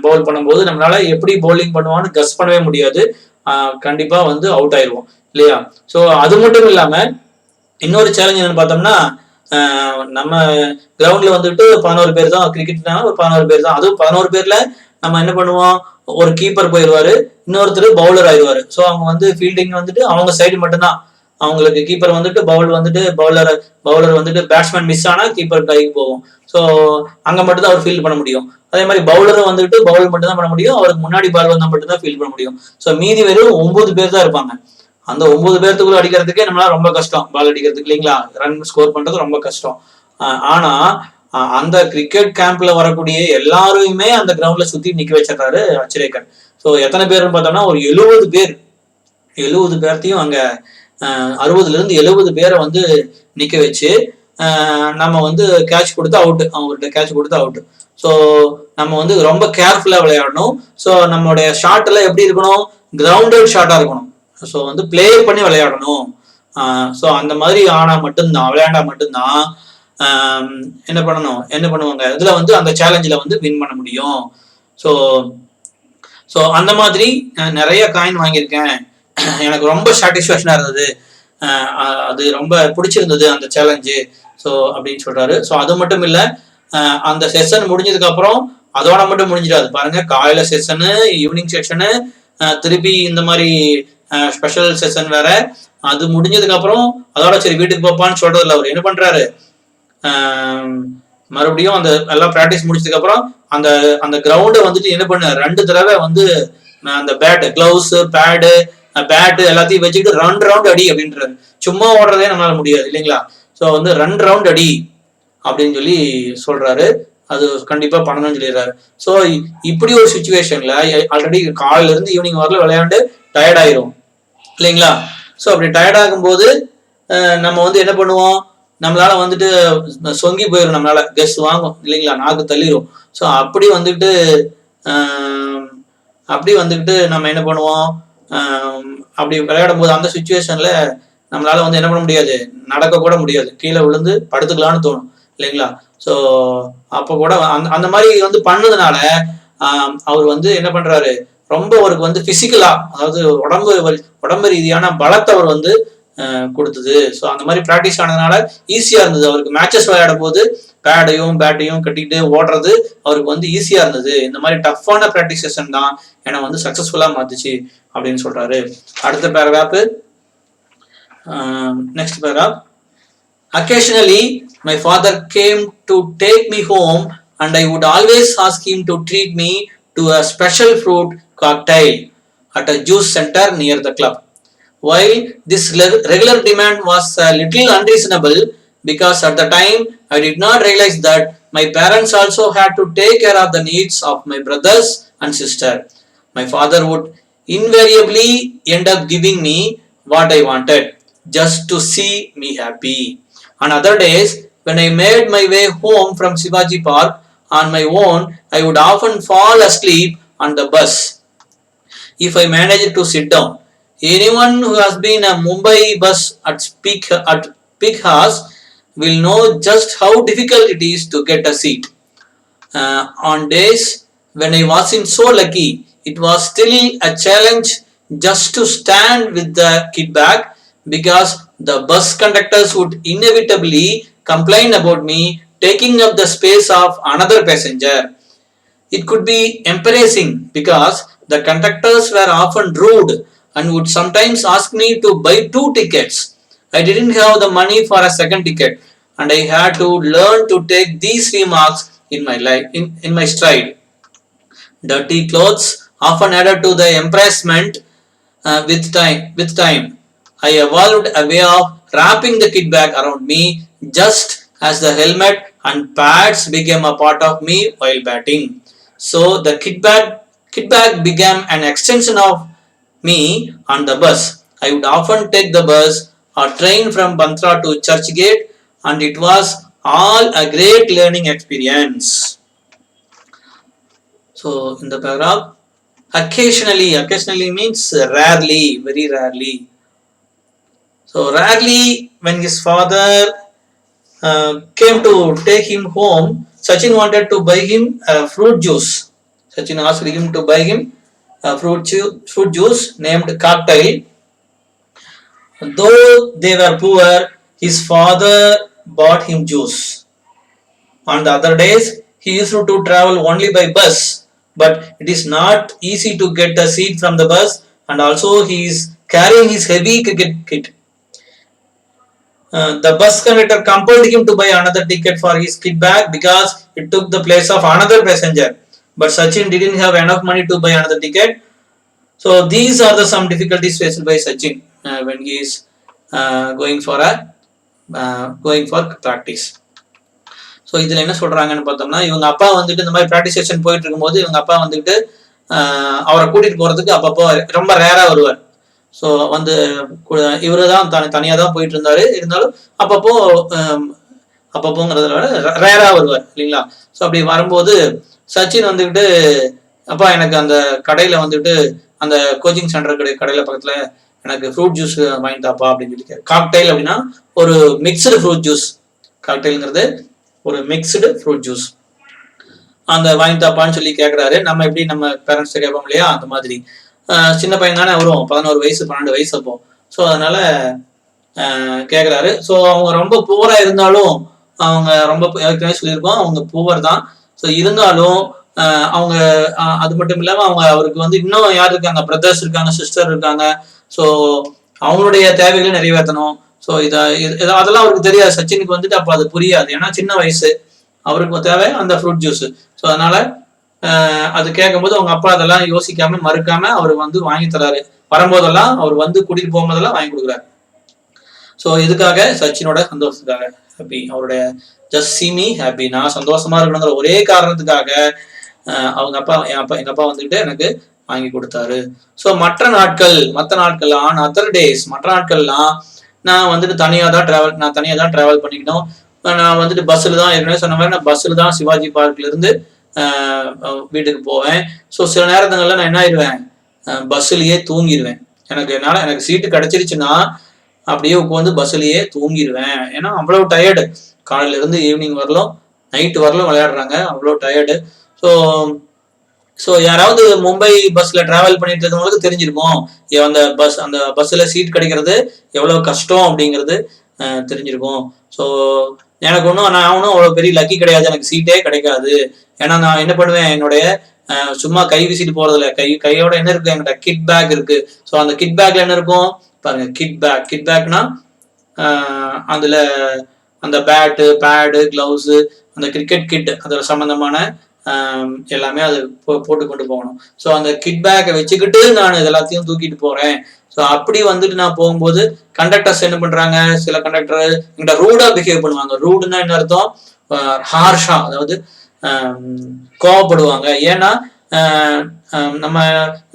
பவுல் பண்ணும்போது நம்மளால எப்படி பவுலிங் பண்ணுவான்னு கஸ் பண்ணவே முடியாது, கண்டிப்பா வந்து அவுட் ஆயிடுவோம் இல்லையா? ஸோ அது மட்டும் இல்லாம இன்னொரு சேலஞ்ச் என்னன்னு பார்த்தோம்னா, நம்ம கிரவுண்ட்ல வந்துட்டு 11 பேர் தான், கிரிக்கெட்னா ஒரு 11 பேர் தான். அதுவும் 11 பேர்ல நம்ம என்ன பண்ணுவோம், ஒரு கீப்பர் போயிடுவாரு, இன்னொருத்தர் பவுலர் ஆயிடுவாரு. ஸோ அவங்க வந்து ஃபீல்டிங் வந்துட்டு அவங்க சைடு மட்டும்தான், அவங்களுக்கு கீப்பர் வந்துட்டு பவுலர் வந்துட்டு பேட்ஸ்மேன் மிஸ் ஆனா கீப்பர் கைக்கு போகும். ஸோ அங்க மட்டும் தான் அவர் ஃபீல்ட் பண்ண முடியும். அதே மாதிரி பவுலரும் வந்துட்டு பவுல் மட்டும் தான் பண்ண முடியும், அவருக்கு முன்னாடி பால் வந்தா மட்டும் தான் ஃபீல்ட் பண்ண முடியும். ஸோ மீதி வெறும் 9 பேர் தான் இருப்பாங்க. அந்த 9 பேர்த்துக்குள்ள அடிக்கிறதுக்கே நம்மளால ரொம்ப கஷ்டம், பால் அடிக்கிறதுக்கு இல்லைங்களா? ரன் ஸ்கோர் பண்றது ரொம்ப கஷ்டம். ஆனா அந்த கிரிக்கெட் கேம்ப்ல வரக்கூடிய எல்லாருமே அந்த கிரவுண்ட்ல சுத்தி நிக்க வச்சிடறாரு அச்சுரேக்கர். ஸோ எத்தனை பேர்னு பார்த்தோம்னா ஒரு 70 பேர்த்தையும் அங்க 60ல இருந்து 70 பேரை வந்து நிக்க வச்சு நம்ம வந்து கேட்ச் கொடுத்து அவுட், அவங்கள்ட்ட கேட்ச் கொடுத்து அவுட். ஸோ நம்ம வந்து ரொம்ப கேர்ஃபுல்லா விளையாடணும். ஸோ நம்மளுடைய ஷாட் எல்லாம் எப்படி இருக்கணும், கிரவுண்டட் ஷாட்டா இருக்கணும். ஸோ வந்து பிளே பண்ணி விளையாடணும். ஸோ அந்த மாதிரி விளையாண்டா மட்டும்தான் என்ன பண்ணுவாங்க இதுல வந்து அந்த சேலஞ்சில் வந்து வின் பண்ண முடியும். ஸோ அந்த மாதிரி நிறைய காயின் வாங்கியிருக்கேன், எனக்கு ரொம்ப சாட்டிஸ்ஃபேக்ஷனா இருந்தது, அது ரொம்ப பிடிச்சிருந்தது அந்த சேலஞ்சு. ஸோ அப்படின்னு சொல்றாரு. ஸோ அது மட்டும் இல்லை, அந்த செஷன் முடிஞ்சதுக்கு அப்புறம் அதோட மட்டும் முடிஞ்சிடாது பாருங்க, காலையில செஷனு, ஈவினிங் செஷனு, திருப்பி இந்த மாதிரி ஸ்பெஷல் செஷன் வேற. அது முடிஞ்சதுக்கு அப்புறம் அதோட சரி வீட்டுக்கு போப்பான்னு சொல்றதுல அவர் என்ன பண்றாரு, மறுபடியும் அந்த எல்லாம் பிராக்டிஸ் முடிச்சதுக்கு அப்புறம் அந்த கிரவுண்டை வந்துட்டு என்ன பண்ண 2 தடவை வந்து அந்த கிளவுஸ் பேட்டு எல்லாத்தையும் வச்சுக்கிட்டு 2 ரவுண்ட் அடி அப்படின்றாரு. சும்மா ஓடுறதே நம்மளால முடியாது இல்லைங்களா? ஸோ வந்து 2 ரவுண்ட் அடி அப்படின்னு சொல்லி சொல்றாரு. அது கண்டிப்பா பண்ணணும்னு சொல்லிடுறாரு. ஸோ இப்படி ஒரு சுச்சுவேஷன்ல ஆல்ரெடி காலையில இருந்து ஈவினிங் வரல விளையாண்டு டயர்ட் ஆயிரும் இல்லைங்களா? ஸோ அப்படி டயர்ட் ஆகும்போது நம்ம வந்து என்ன பண்ணுவோம், நம்மளால வந்துட்டு சொங்கி போயிடும், நம்மளால கெஸ் வாங்கும் இல்லைங்களா, நாக்கு தள்ளிடும். ஸோ அப்படி வந்துக்கிட்டு நம்ம என்ன பண்ணுவோம், அப்படி விளையாடும் போது அந்த சுச்சுவேஷன்ல நம்மளால வந்து என்ன பண்ண முடியாது, நடக்க கூட முடியாது, கீழே விழுந்து படுத்துக்கலாம்னு தோணும் இல்லைங்களா? ஸோ அப்போ கூட அந்த மாதிரி வந்து பண்ணதுனால அவர் வந்து என்ன பண்றாரு, ரொம்ப அவருக்கு வந்து பிசிக்கலா, அதாவது உடம்பு ரீதியான பலத்தை அவர் வந்து கொடுத்தது. ஸோ அந்த மாதிரி ப்ராக்டிஸ் ஆனதுனால ஈஸியா இருந்தது அவருக்கு. மேட்சஸ் விளையாடும் போது பேட்டையும் கட்டிக்கிட்டு ஓடுறது அவருக்கு வந்து ஈஸியா இருந்தது. இந்த மாதிரி டஃப்பான ப்ராக்டிஸ் செஷன் தான் என்னை வந்து சக்சஸ்ஃபுல்லா மாத்துச்சு அப்படின்னு சொல்றாரு. அடுத்த paragraph, next paragraph. Occasionally, my father came to take me home and I would always ask him to treat me to a special fruit cocktail at a juice center near the club. While this regular demand was a little unreasonable because at the time I did not realize that my parents also had to take care of the needs of my brothers and sister. My father would invariably end up giving me what I wanted just to see me happy. On other days, when I made my way home from Shivaji Park on my own, I would often fall asleep on the bus if I managed to sit down. Anyone who has been a Mumbai bus at peak hours will know just how difficult it is to get a seat. On days when I wasn't so lucky, it was still a challenge just to stand with the kid bag because the bus conductors would inevitably complain about me taking up the space of another passenger. It could be embarrassing because the conductors were often rude and would sometimes ask me to buy 2 tickets. I didn't have the money for a second ticket and I had to learn to take these remarks in my life in my stride. Dirty clothes often added to the embarrassment. With time, I evolved a way of wrapping the kit bag around me just as the helmet and pads became a part of me while batting. So the kit bag became an extension of me on the bus. I would often take the bus or train from Bantra to Churchgate and it was all a great learning experience. So in the paragraph, occasionally means rarely, very rarely. So rarely, when his father came to take him home, Sachin wanted to buy him fruit juice. Sachin asked him to buy him fruit juice named cocktail. Though they were poor, his father bought him juice. On the other days, he used to travel only by bus, but it is not easy to get a seat from the bus and also he is carrying his heavy cricket kit. The bus conductor compelled him to buy another ticket for his kit bag because it took the place of another passenger. But Sachin didn't have enough money to buy another ticket. So these are the some difficulties faced by Sachin when he is going for practice. So இதில் என்ன சொல்கிறாங்கன்னு பார்த்தோம்னா, இவங்க அப்பா வந்துட்டு இந்த மாதிரி ப்ராக்டிஸ் செஷன் போயிட்டு இருக்கும்போது இவங்க அப்பா வந்துட்டு அவரை கூட்டிகிட்டு போகிறதுக்கு அப்பப்போ ரொம்ப ரேராக வருவார். ஸோ வந்து இவரு தான் தனியாக தான் போயிட்டு இருந்தாரு. இருந்தாலும் அப்பப்போங்கிறத விட ரேராக வருவார் இல்லைங்களா. ஸோ அப்படி வரும்போது சச்சின் வந்துக்கிட்டு, அப்பா எனக்கு அந்த கடையில் வந்துட்டு அந்த கோச்சிங் சென்டர் கடையில் பக்கத்தில் எனக்கு ஃப்ரூட் ஜூஸ் வாங்கி தாப்பா அப்படின்னு சொல்லி. காக்டைல் அப்படின்னா ஒரு மிக்சடு ஃப்ரூட் ஜூஸ். காக்டைலுங்கிறது ஒரு மிக்சடு ஃப்ரூட் ஜூஸ். அந்த வாங்கி தாப்பான்னு சொல்லி கேட்குறாரு. நம்ம எப்படி நம்ம பேரண்ட்ஸ் கேட்போம் இல்லையா, அந்த மாதிரி. சின்ன பையன் தானே வரும், 11 வயசு 12 வயசு அப்போ. ஸோ அதனால கேட்குறாரு. ஸோ அவங்க ரொம்ப புவராக இருந்தாலும், அவங்க ரொம்ப ஏற்கனவே சொல்லியிருக்கோம் அவங்க புவர் தான். ஸோ இருந்தாலும் அவங்க அது மட்டும் இல்லாமல் அவருக்கு வந்து இன்னும் யார் இருக்காங்க, பிரதர்ஸ் இருக்காங்க, சிஸ்டர் இருக்காங்க. ஸோ அவங்களுடைய தேவைகளை நிறைவேற்றணும். ஸோ அதெல்லாம் அவருக்கு தெரியாது. சச்சினுக்கு வந்துட்டு அப்போ அது புரியாது, ஏன்னா சின்ன வயசு. அவருக்கு தேவை அந்த ஃப்ரூட் ஜூஸ். ஸோ அதனால அது கேட்கும்போது அவங்க அப்பா அதெல்லாம் யோசிக்காம மறுக்காம அவர் வந்து வாங்கி தராரு. வரும்போதெல்லாம் அவர் வந்து கூட்டிட்டு போகும்போதெல்லாம் வாங்கி கொடுக்குறாரு. ஸோ இதுக்காக சச்சினோட சந்தோஷத்துக்காக, ஹாப்பி, அவருடைய ஜஸ்ட் சி மீ ஹாப்பி, நான் சந்தோஷமா இருக்கணுங்கிற ஒரே காரணத்துக்காக எங்க அப்பா வந்துட்டு எனக்கு வாங்கி கொடுத்தாரு. ஸோ மற்ற நாட்கள் ஆன் அதர் டேஸ், மற்ற நாட்கள்லாம் நான் வந்துட்டு தனியாக தான் டிராவல் பண்ணிக்கணும். நான் வந்துட்டு பஸ்ஸில் தான், ஏற்கனவே சொன்ன மாதிரி நான் பஸ்ஸில் தான் சிவாஜி பார்க்ல இருந்து வீட்டுக்கு போவேன். ஸோ சில நேரத்துங்கள்ல நான் என்ன ஆயிடுவேன், பஸ்ஸுலயே தூங்கிடுவேன். எனக்கு சீட்டு கிடைச்சிருச்சுன்னா அப்படியே உட்காந்து பஸ்ஸுலயே தூங்கிடுவேன். ஏன்னா அவ்வளோ டயர்டு, காலையில இருந்து ஈவினிங் வரலும் நைட்டு வரலும் விளையாடுறாங்க, அவ்வளோ டயர்டு. ஸோ ஸோ யாராவது மும்பை பஸ்ல டிராவல் பண்ணிட்டு இருக்கவங்களுக்கு தெரிஞ்சிருக்கும் அந்த பஸ்ல சீட் கிடைக்கிறது எவ்வளவு கஷ்டம் அப்படிங்கிறது தெரிஞ்சிருக்கும். ஸோ எனக்கு நான் ஒன்றும் அவ்வளோ பெரிய லக்கி கிடையாது, எனக்கு சீட்டே கிடைக்காது. ஏன்னா நான் என்ன பண்ணுவேன், என்னுடைய சும்மா கை வீசிட்டு போறதுல கையோட என்ன இருக்கு, என்கிட்ட கிட் பேக் இருக்கு. ஸோ அந்த கிட் பேக்ல என்ன இருக்கும் பாருங்க, கிட் பேக்னா அதுல அந்த பேட்டு பேடு கிளவுஸ் அந்த கிரிக்கெட் கிட் அதோட சம்பந்தமான எல்லாமே அது போட்டு கொண்டு போகணும். ஸோ அந்த கிட் பேக்கை வச்சுக்கிட்டு நான் இது எல்லாத்தையும் தூக்கிட்டு போறேன். ஸோ அப்படி வந்துட்டு நான் போகும்போது கண்டக்டர்ஸ் என்ன பண்றாங்க, சில கண்டக்டர் எங்கிட்ட ரூடா பிஹேவ் பண்ணுவாங்க. ரூடுன்னா என்ன அர்த்தம், ஹார்ஷா, அதாவது கோவப்படுவாங்க. ஏன்னா நம்ம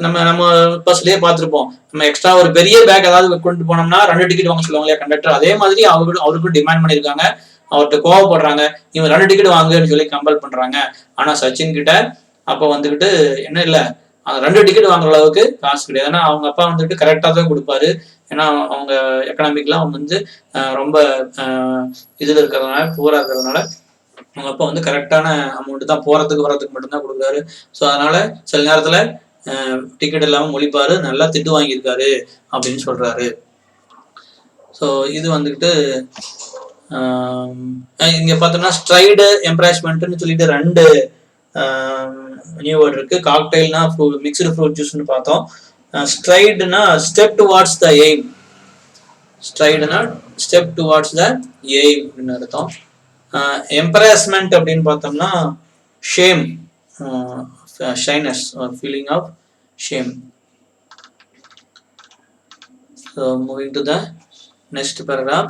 நம்ம நம்ம பஸ்லயே பார்த்துருப்போம், நம்ம எக்ஸ்ட்ரா ஒரு பெரிய பேக் ஏதாவது கொண்டு போனோம்னா 2 டிக்கெட் வாங்க சொல்லுவாங்க இல்லையா கண்டக்டர். அதே மாதிரி அவருக்கும் டிமாண்ட் பண்ணியிருக்காங்க, அவர்கிட்ட கோவப்படுறாங்க, இவங்க 2 டிக்கெட் வாங்குன்னு சொல்லி கம்பல் பண்றாங்க. ஆனா சச்சின் கிட்ட அப்ப வந்துகிட்டு என்ன இல்ல, 2 டிக்கெட் வாங்குற அளவுக்கு காசு கிடையாது. ஏன்னா அவங்க அப்பா வந்துட்டு கரெக்டா தான் கொடுப்பாரு. ஏன்னா அவங்க எக்கனாமிக்லாம் அவங்க வந்து ரொம்ப இதுல இருக்கிறதுனால, பூரா இருக்கிறதுனால அவங்க அப்பா வந்து கரெக்டான அமௌண்ட் தான் போறதுக்கு வரதுக்கு மட்டும்தான் கொடுக்குறாரு. ஸோ அதனால சில நேரத்துல டிக்கெட் இல்லாம மொழிப்பாரு, நல்லா திட்டு வாங்கியிருக்காரு அப்படின்னு சொல்றாரு. ஸோ இது வந்துட்டு இங்க பார்த்தோம்னா ஸ்ட்ரைடு எம்ப்ராச்மெண்ட்னு சொல்லிட்டு 2 நியூ வேர்ட் இருக்கு. காக்டெயில்னா மிக்ஸ்டு ஃப்ரூட் ஜூஸ்னு பார்த்தோம். ஸ்ட்ரைடுனா ஸ்டெப் டுவார்ட்ஸ் த எய்ம், ஸ்ட்ரைடுனா ஸ்டெப் டுவார்ட்ஸ் த எய்ம் அப்படின்னு அர்த்தம். எம்பராஸ்மெண்ட் அப்படின்னு பார்த்தோம்னா shame, shyness, feeling of shame. So moving to the next paragraph.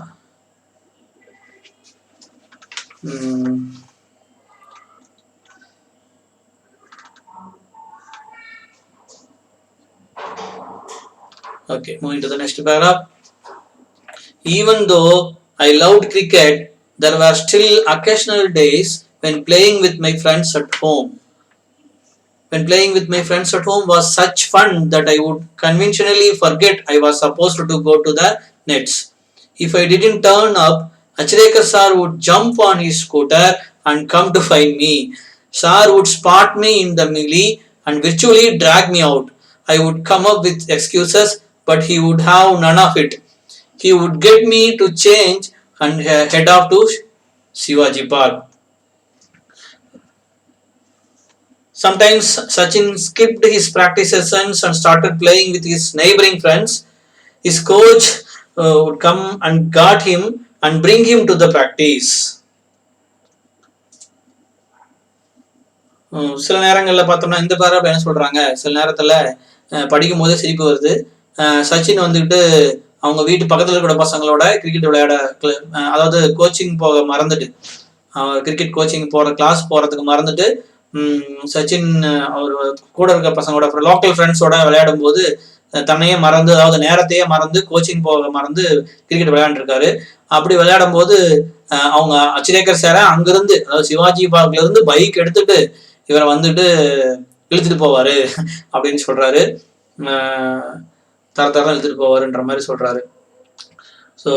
Okay, moving to the next paragraph. Even though I loved cricket, there were still occasional days when playing with my friends at home. When playing with my friends at home was such fun that I would conventionally forget I was supposed to go to the nets. If I didn't turn up, Achrekar sir would jump on his scooter and come to find me. Sir would spot me in the melee and virtually drag me out. I would come up with excuses, but he would have none of it. He would get me to change and head off to Shivaji Park. Sometimes Sachin skipped his practice sessions and started playing with his neighboring friends. His coach would come and guard him and bring him to the practice. சில நேரங்களில் பார்த்தோம்னா இந்த பேராக என்ன சொல்றாங்க, சில நேரத்தில் படிக்கும் போதே சிரிப்பு வருது. சச்சின் வந்துட்டு அவங்க வீட்டு பக்கத்தில் இருக்கிற பசங்களோட கிரிக்கெட் விளையாட, அதாவது கோச்சிங் போக மறந்துட்டு, கிரிக்கெட் கோச்சிங் போகிற கிளாஸ் போகிறதுக்கு மறந்துட்டு சச்சின் அவர் கூட இருக்க பசங்களோட லோக்கல் ஃப்ரெண்ட்ஸோட விளையாடும் போது தன்னையே மறந்து, அதாவது நேரத்தையே மறந்து கோச்சிங் போக மறந்து கிரிக்கெட் விளையாண்டுருக்காரு. அப்படி விளையாடும் போது அவங்க அச்ரேக்கர் சார அங்கிருந்து, அதாவது சிவாஜி பார்க்ல இருந்து பைக் எடுத்துட்டு இவரை வந்துட்டு இழுத்துட்டு போவாரு அப்படின்னு சொல்றாரு. தர இழுத்துட்டு போவாருன்ற மாதிரி சொல்றாரு. So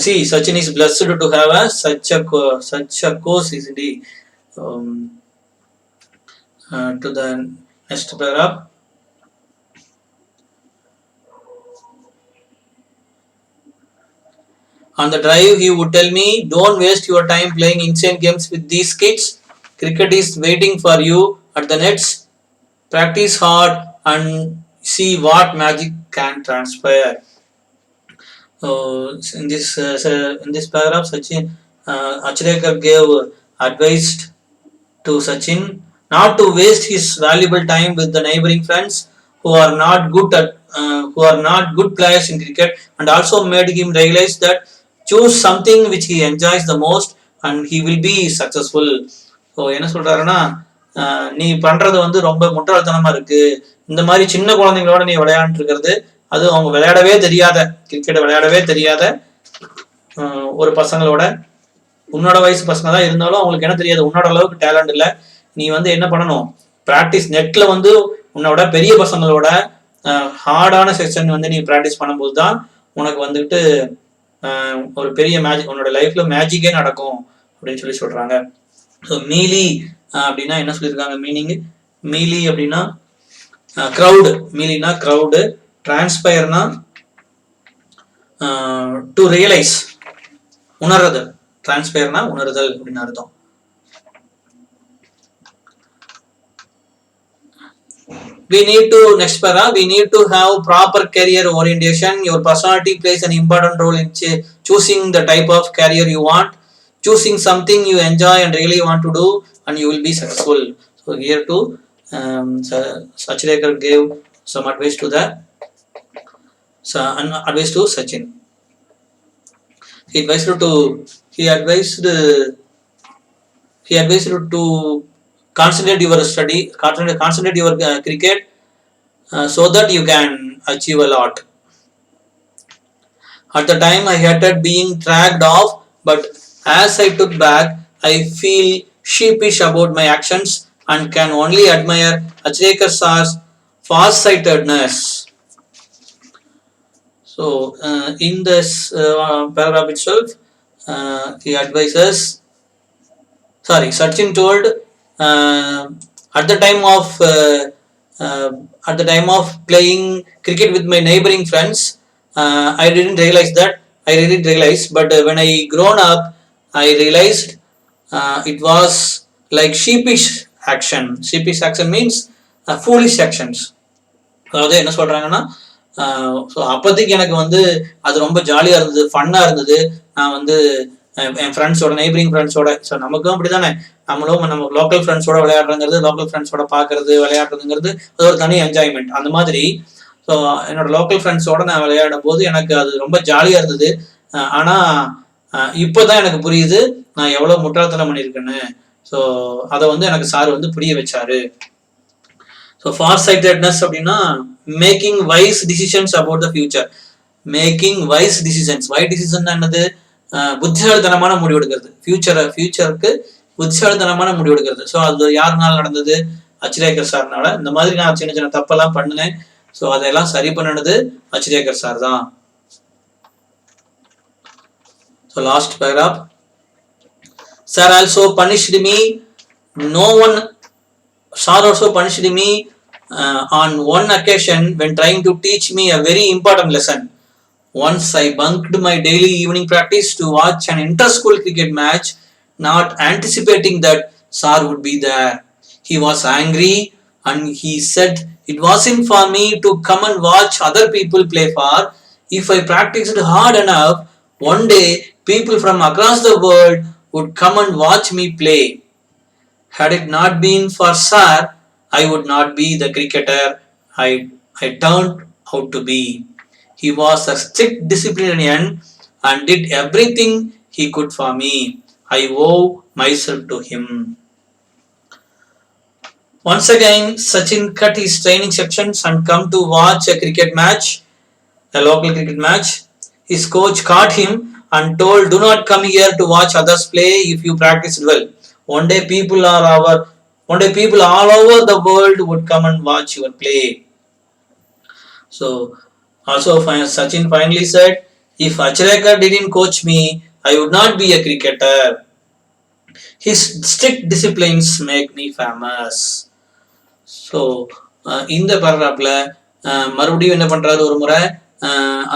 see, Sachin is blessed to have such a coach, isn't he? To the next paragraph. On the drive, he would tell me, "Don't waste your time playing insane games with these kids. Cricket is waiting for you at the nets. Practice hard and see what magic can transpire." In this paragraph, Sachin Achrekar gave advice to Sachin not to waste his valuable time with the neighboring friends who are not good players in cricket, and also made him realize that choose something which he enjoys the most and he will be successful. So என்ன சொல்றாருன்னா, நீ பண்றது வந்து ரொம்ப முட்டாள்தனமா இருக்கு. இந்த மாதிரி சின்ன குழந்தைங்களோட நீ விளையாண்டு இருக்கிறது, அது அவங்க விளையாடவே தெரியாத, கிரிக்கெட் விளையாடவே தெரியாத ஒரு பசங்களோட, உன்னோட வயசு பசங்க தான் இருந்தாலும் அவங்களுக்கு என்ன தெரியாது, உன்னோட அளவுக்கு டேலண்ட் இல்லை. நீ வந்து என்ன பண்ணணும், ப்ராக்டிஸ் நெட்ல வந்து உன்னோட பெரிய பசங்களோட ஹார்டான செக்ஷன் வந்து நீ ப்ராக்டிஸ் பண்ணும்போது தான் உனக்கு வந்துட்டு ஒரு பெரிய மேஜிக், உன்னோட லைஃப்ல மேஜிக்கே நடக்கும் அப்படின்னு சொல்லி சொல்றாங்க. ஸோ மீலி அப்படின்னா என்ன சொல்லியிருக்காங்க மீனிங், மீலி அப்படின்னா crowd, மீலினா crowd, transpireனா to realize, உணர்தல், transpireனா உணர்தல் அப்படின்னு அர்த்தம். We need to, next para, we need to have proper career orientation. Your personality plays an important role in choosing the type of career you want, choosing something you enjoy and really want to do, and you will be successful. So here too, Sachinekar gave some advice to the advice to Sachin. He advised to concentrate your study, concentrate your cricket, so that you can achieve a lot. At the time I hated being dragged off, but as I took back, I feel sheepish about my actions and can only admire Achrekar Sir's far-sightedness. So in this paragraph itself, he advises, Sachin told, at the time of playing cricket with my neighboring friends, I didn't realize, but when I grown up, I realized it was like sheepish action. Sheepish action means foolish actions. அதாவது என்ன சொல்றாங்கன்னா, ஸோ அப்போதைக்கு எனக்கு வந்து அது ரொம்ப ஜாலியாக இருந்தது, ஃபன்னாக இருந்தது. நான் வந்து என் ஃப்ரெண்ட்ஸோட, நெய்பரிங் ஃப்ரெண்ட்ஸோட, ஸோ நமக்கும் அப்படி தானே, நம்மளும் நம்ம லோக்கல் ஃப்ரெண்ட்ஸோட விளையாடுறங்கிறது, லோக்கல் ஃப்ரெண்ட்ஸோட பார்க்கறது, விளையாடுறதுங்கிறது அது ஒரு தனி என்ஜாய்மெண்ட். அந்த மாதிரி ஸோ என்னோட லோக்கல் ஃப்ரெண்ட்ஸோட நான் விளையாடும் போது எனக்கு அது ரொம்ப ஜாலியாக இருந்தது. ஆனால் இப்போதான் எனக்கு புரியுது நான் எவ்வளோ முட்டாள்தனம் பண்ணியிருக்கேன்னு. ஸோ அதை வந்து எனக்கு சார் வந்து புரிய வச்சாரு. ஸோ far-sightedness அப்படின்னா making wise decisions about the future. Making wise decisions. Wise decision என்னது? புத்திசாலித்தனமான முடிவு எடுக்கிறது. ஃபியூச்சருக்கு புத்திசாலித்தனமான முடிவு எடுக்கிறது. ஸோ அது யாருனால நடந்தது? அச்ரேகர் சார்னால. இந்த மாதிரி நான் சின்ன சின்ன தப்பெல்லாம் பண்ணினேன். ஸோ அதெல்லாம் சரி பண்ணினது அச்ரேகர் சார் தான். So last paragraph. Sir also punished me. Sir also punished me on one occasion when trying to teach me a very important lesson. Once I bunked my daily evening practice to watch an inter-school cricket match, not anticipating that Sir would be there. He was angry and he said it wasn't for me to come and watch other people play for. If I practiced hard enough, one day people from across the world would come and watch me play. Had it not been for Sir, I would not be the cricketer I turned out to be. He was a strict disciplinarian and did everything he could for me. I owe myself to him. Once again, Sachin cut his training sections and come to watch a cricket match, a local cricket match. His coach caught him and told, "Do not come here to watch others play if you practiced well. One day people all over the world would come and watch your play." So also Sachin finally said, "If Achrekar didn't coach me, I would not be a cricketer. His strict disciplines make me famous." So இந்த பேராகிராஃப்ல மறுபடியும் என்ன பண்றாரு, ஒரு முறை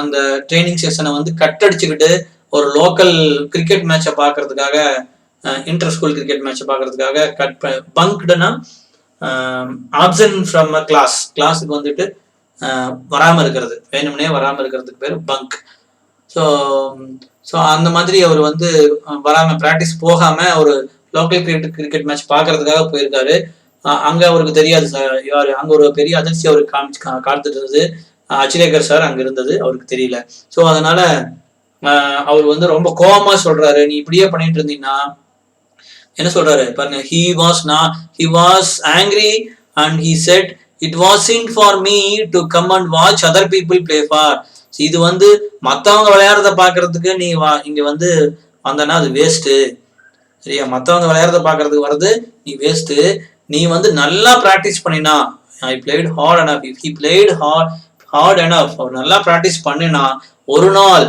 அந்த ட்ரைனிங் செஷனை வந்து கட் அடிச்சுக்கிட்டு ஒரு லோக்கல் கிரிக்கெட் மேட்சை பார்க்கறதுக்காக, இன்டர் ஸ்கூல் கிரிக்கெட் மேட்சை பார்க்கறதுக்காக பங்க்டுனா ஆப்சன்ட் ஃப்ரம் கிளாஸுக்கு வந்துட்டு வராமல் இருக்கிறது, வேணும்னே வராமல் இருக்கிறதுக்கு பேர் பங்க். ஸோ அந்த மாதிரி அவர் வந்து வராமல், ப்ராக்டிஸ் போகாமல் ஒரு லோக்கல் கிரிக்கெட் மேட்ச் பார்க்கறதுக்காக போயிருக்காரு. அங்கே அவருக்கு தெரியாது யார், அங்கே ஒரு பெரிய அதிர்ச்சி அவருக்கு காத்துட்டு இருந்தது. அச்ரேகர் சார் அங்கே இருந்தது, அவருக்கு தெரியல. ஸோ அதனால அவர் வந்து ரொம்ப கோபமா சொல்றாரு, "நீ இப்படியே பண்ணிட்டு இருந்தீங்கன்னா." என்ன சொல்றாரு பாருங்க, he was angry and he said it wasn't for me to come and watch other people play for. இது வந்து மத்தவங்க விளையாடுறத பாக்குறதுக்கு நீ இங்க வந்து வந்தனா அது வேஸ்ட். சரியா? மத்தவங்க விளையாடுறத பாக்குறதுக்கு வர்றது நீ வேஸ்ட். நீ வந்து நல்லா பிராக்டிஸ் பண்ணினா, I played hard enough. If he played hard enough, அவர் நல்லா பிராக்டிஸ் பண்ணினா, ஒரு நாள்,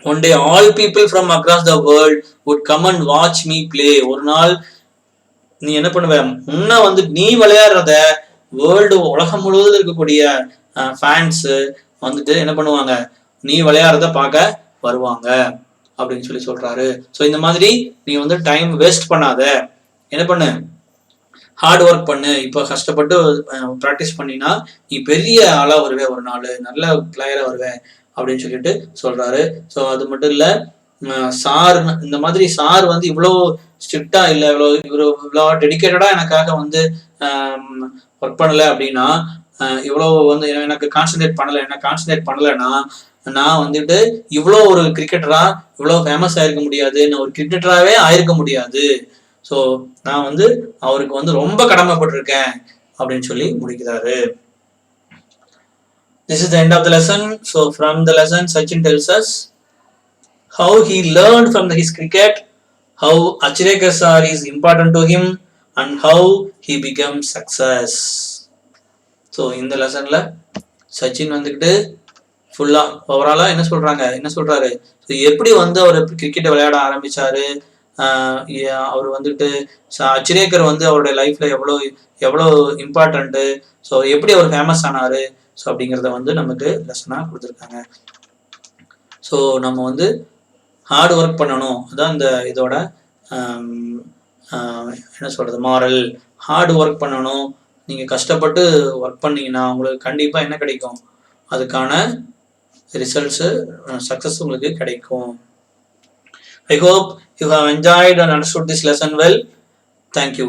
one day all people from across the world would come and watch me play. ஒரு நாள் நீ என்ன பண்ணுவ, முன்ன வந்து நீ விளையாடுறத உலகம் முழுவதும் இருக்கக்கூடிய ஃபேன்ஸ் வந்துட்டு என்ன பண்ணுவாங்க, நீ விளையாடுறத பார்க்க வருவாங்க அப்படின்னு சொல்றாரு. ஸோ இந்த மாதிரி நீ வந்து டைம் வேஸ்ட் பண்ணாத, என்ன பண்ணு, ஹார்ட் ஒர்க் பண்ணு. இப்போ கஷ்டப்பட்டு ப்ராக்டிஸ் பண்ணினா நீ பெரிய ஆளா வருவே, ஒரு நாள் நல்ல பிளேயரா வருவே அப்படின்னு சொல்றாரு. ஸோ அது மட்டும் இல்ல, சார் இந்த மாதிரி சார் வந்து இவ்வளோ ஸ்ட்ரிக்டா இல்லை, இவ்வளோ டெடிக்கேட்டடா எனக்காக வந்து ஒர்க் பண்ணல அப்படின்னா, இவ்வளோ வந்து எனக்கு கான்சென்ட்ரேட் பண்ணலைன்னா நான் வந்துட்டு இவ்வளோ ஒரு கிரிக்கெட்டரா இவ்வளோ ஃபேமஸ் ஆயிருக்க முடியாது, நான் ஒரு கிரிக்கெட்டராகவே ஆயிருக்க முடியாது. ஸோ நான் வந்து அவருக்கு வந்து ரொம்ப கடமைப்பட்டிருக்கேன் அப்படின்னு சொல்லி முடிக்கிறாரு. This is the end of the lesson. So from the lesson, Sachin tells us how he learned from his cricket, how Achrekar sir is important to him, and how he became success. So இந்த லெசன்ல சச்சின் வந்துக்கிட்டு ஃபுல்லா ஓவராலா என்ன சொல்றாரு, எப்படி வந்து அவர் கிரிக்கெட்டை விளையாட ஆரம்பிச்சாரு, அவர் வந்துட்டு அச்ரேக்கர் வந்து அவருடைய லைஃப்ல எவ்வளோ இம்பார்ட்டன்ட்டு, ஸோ எப்படி அவர் ஃபேமஸ் ஆனாரு, ஸோ அப்படிங்கிறத வந்து நமக்கு லெசனா கொடுத்துருக்காங்க. ஸோ நம்ம வந்து ஹார்ட் ஒர்க் பண்ணணும், அதான் இந்த இதோட என்ன சொல்றது மாரல். ஹார்ட் ஒர்க் பண்ணணும். நீங்க கஷ்டப்பட்டு ஒர்க் பண்ணீங்கன்னா உங்களுக்கு கண்டிப்பா என்ன கிடைக்கும், அதுக்கான ரிசல்ட்ஸ், சக்சஸ் உங்களுக்கு கிடைக்கும். I hope you have enjoyed and understood this lesson well. Thank you.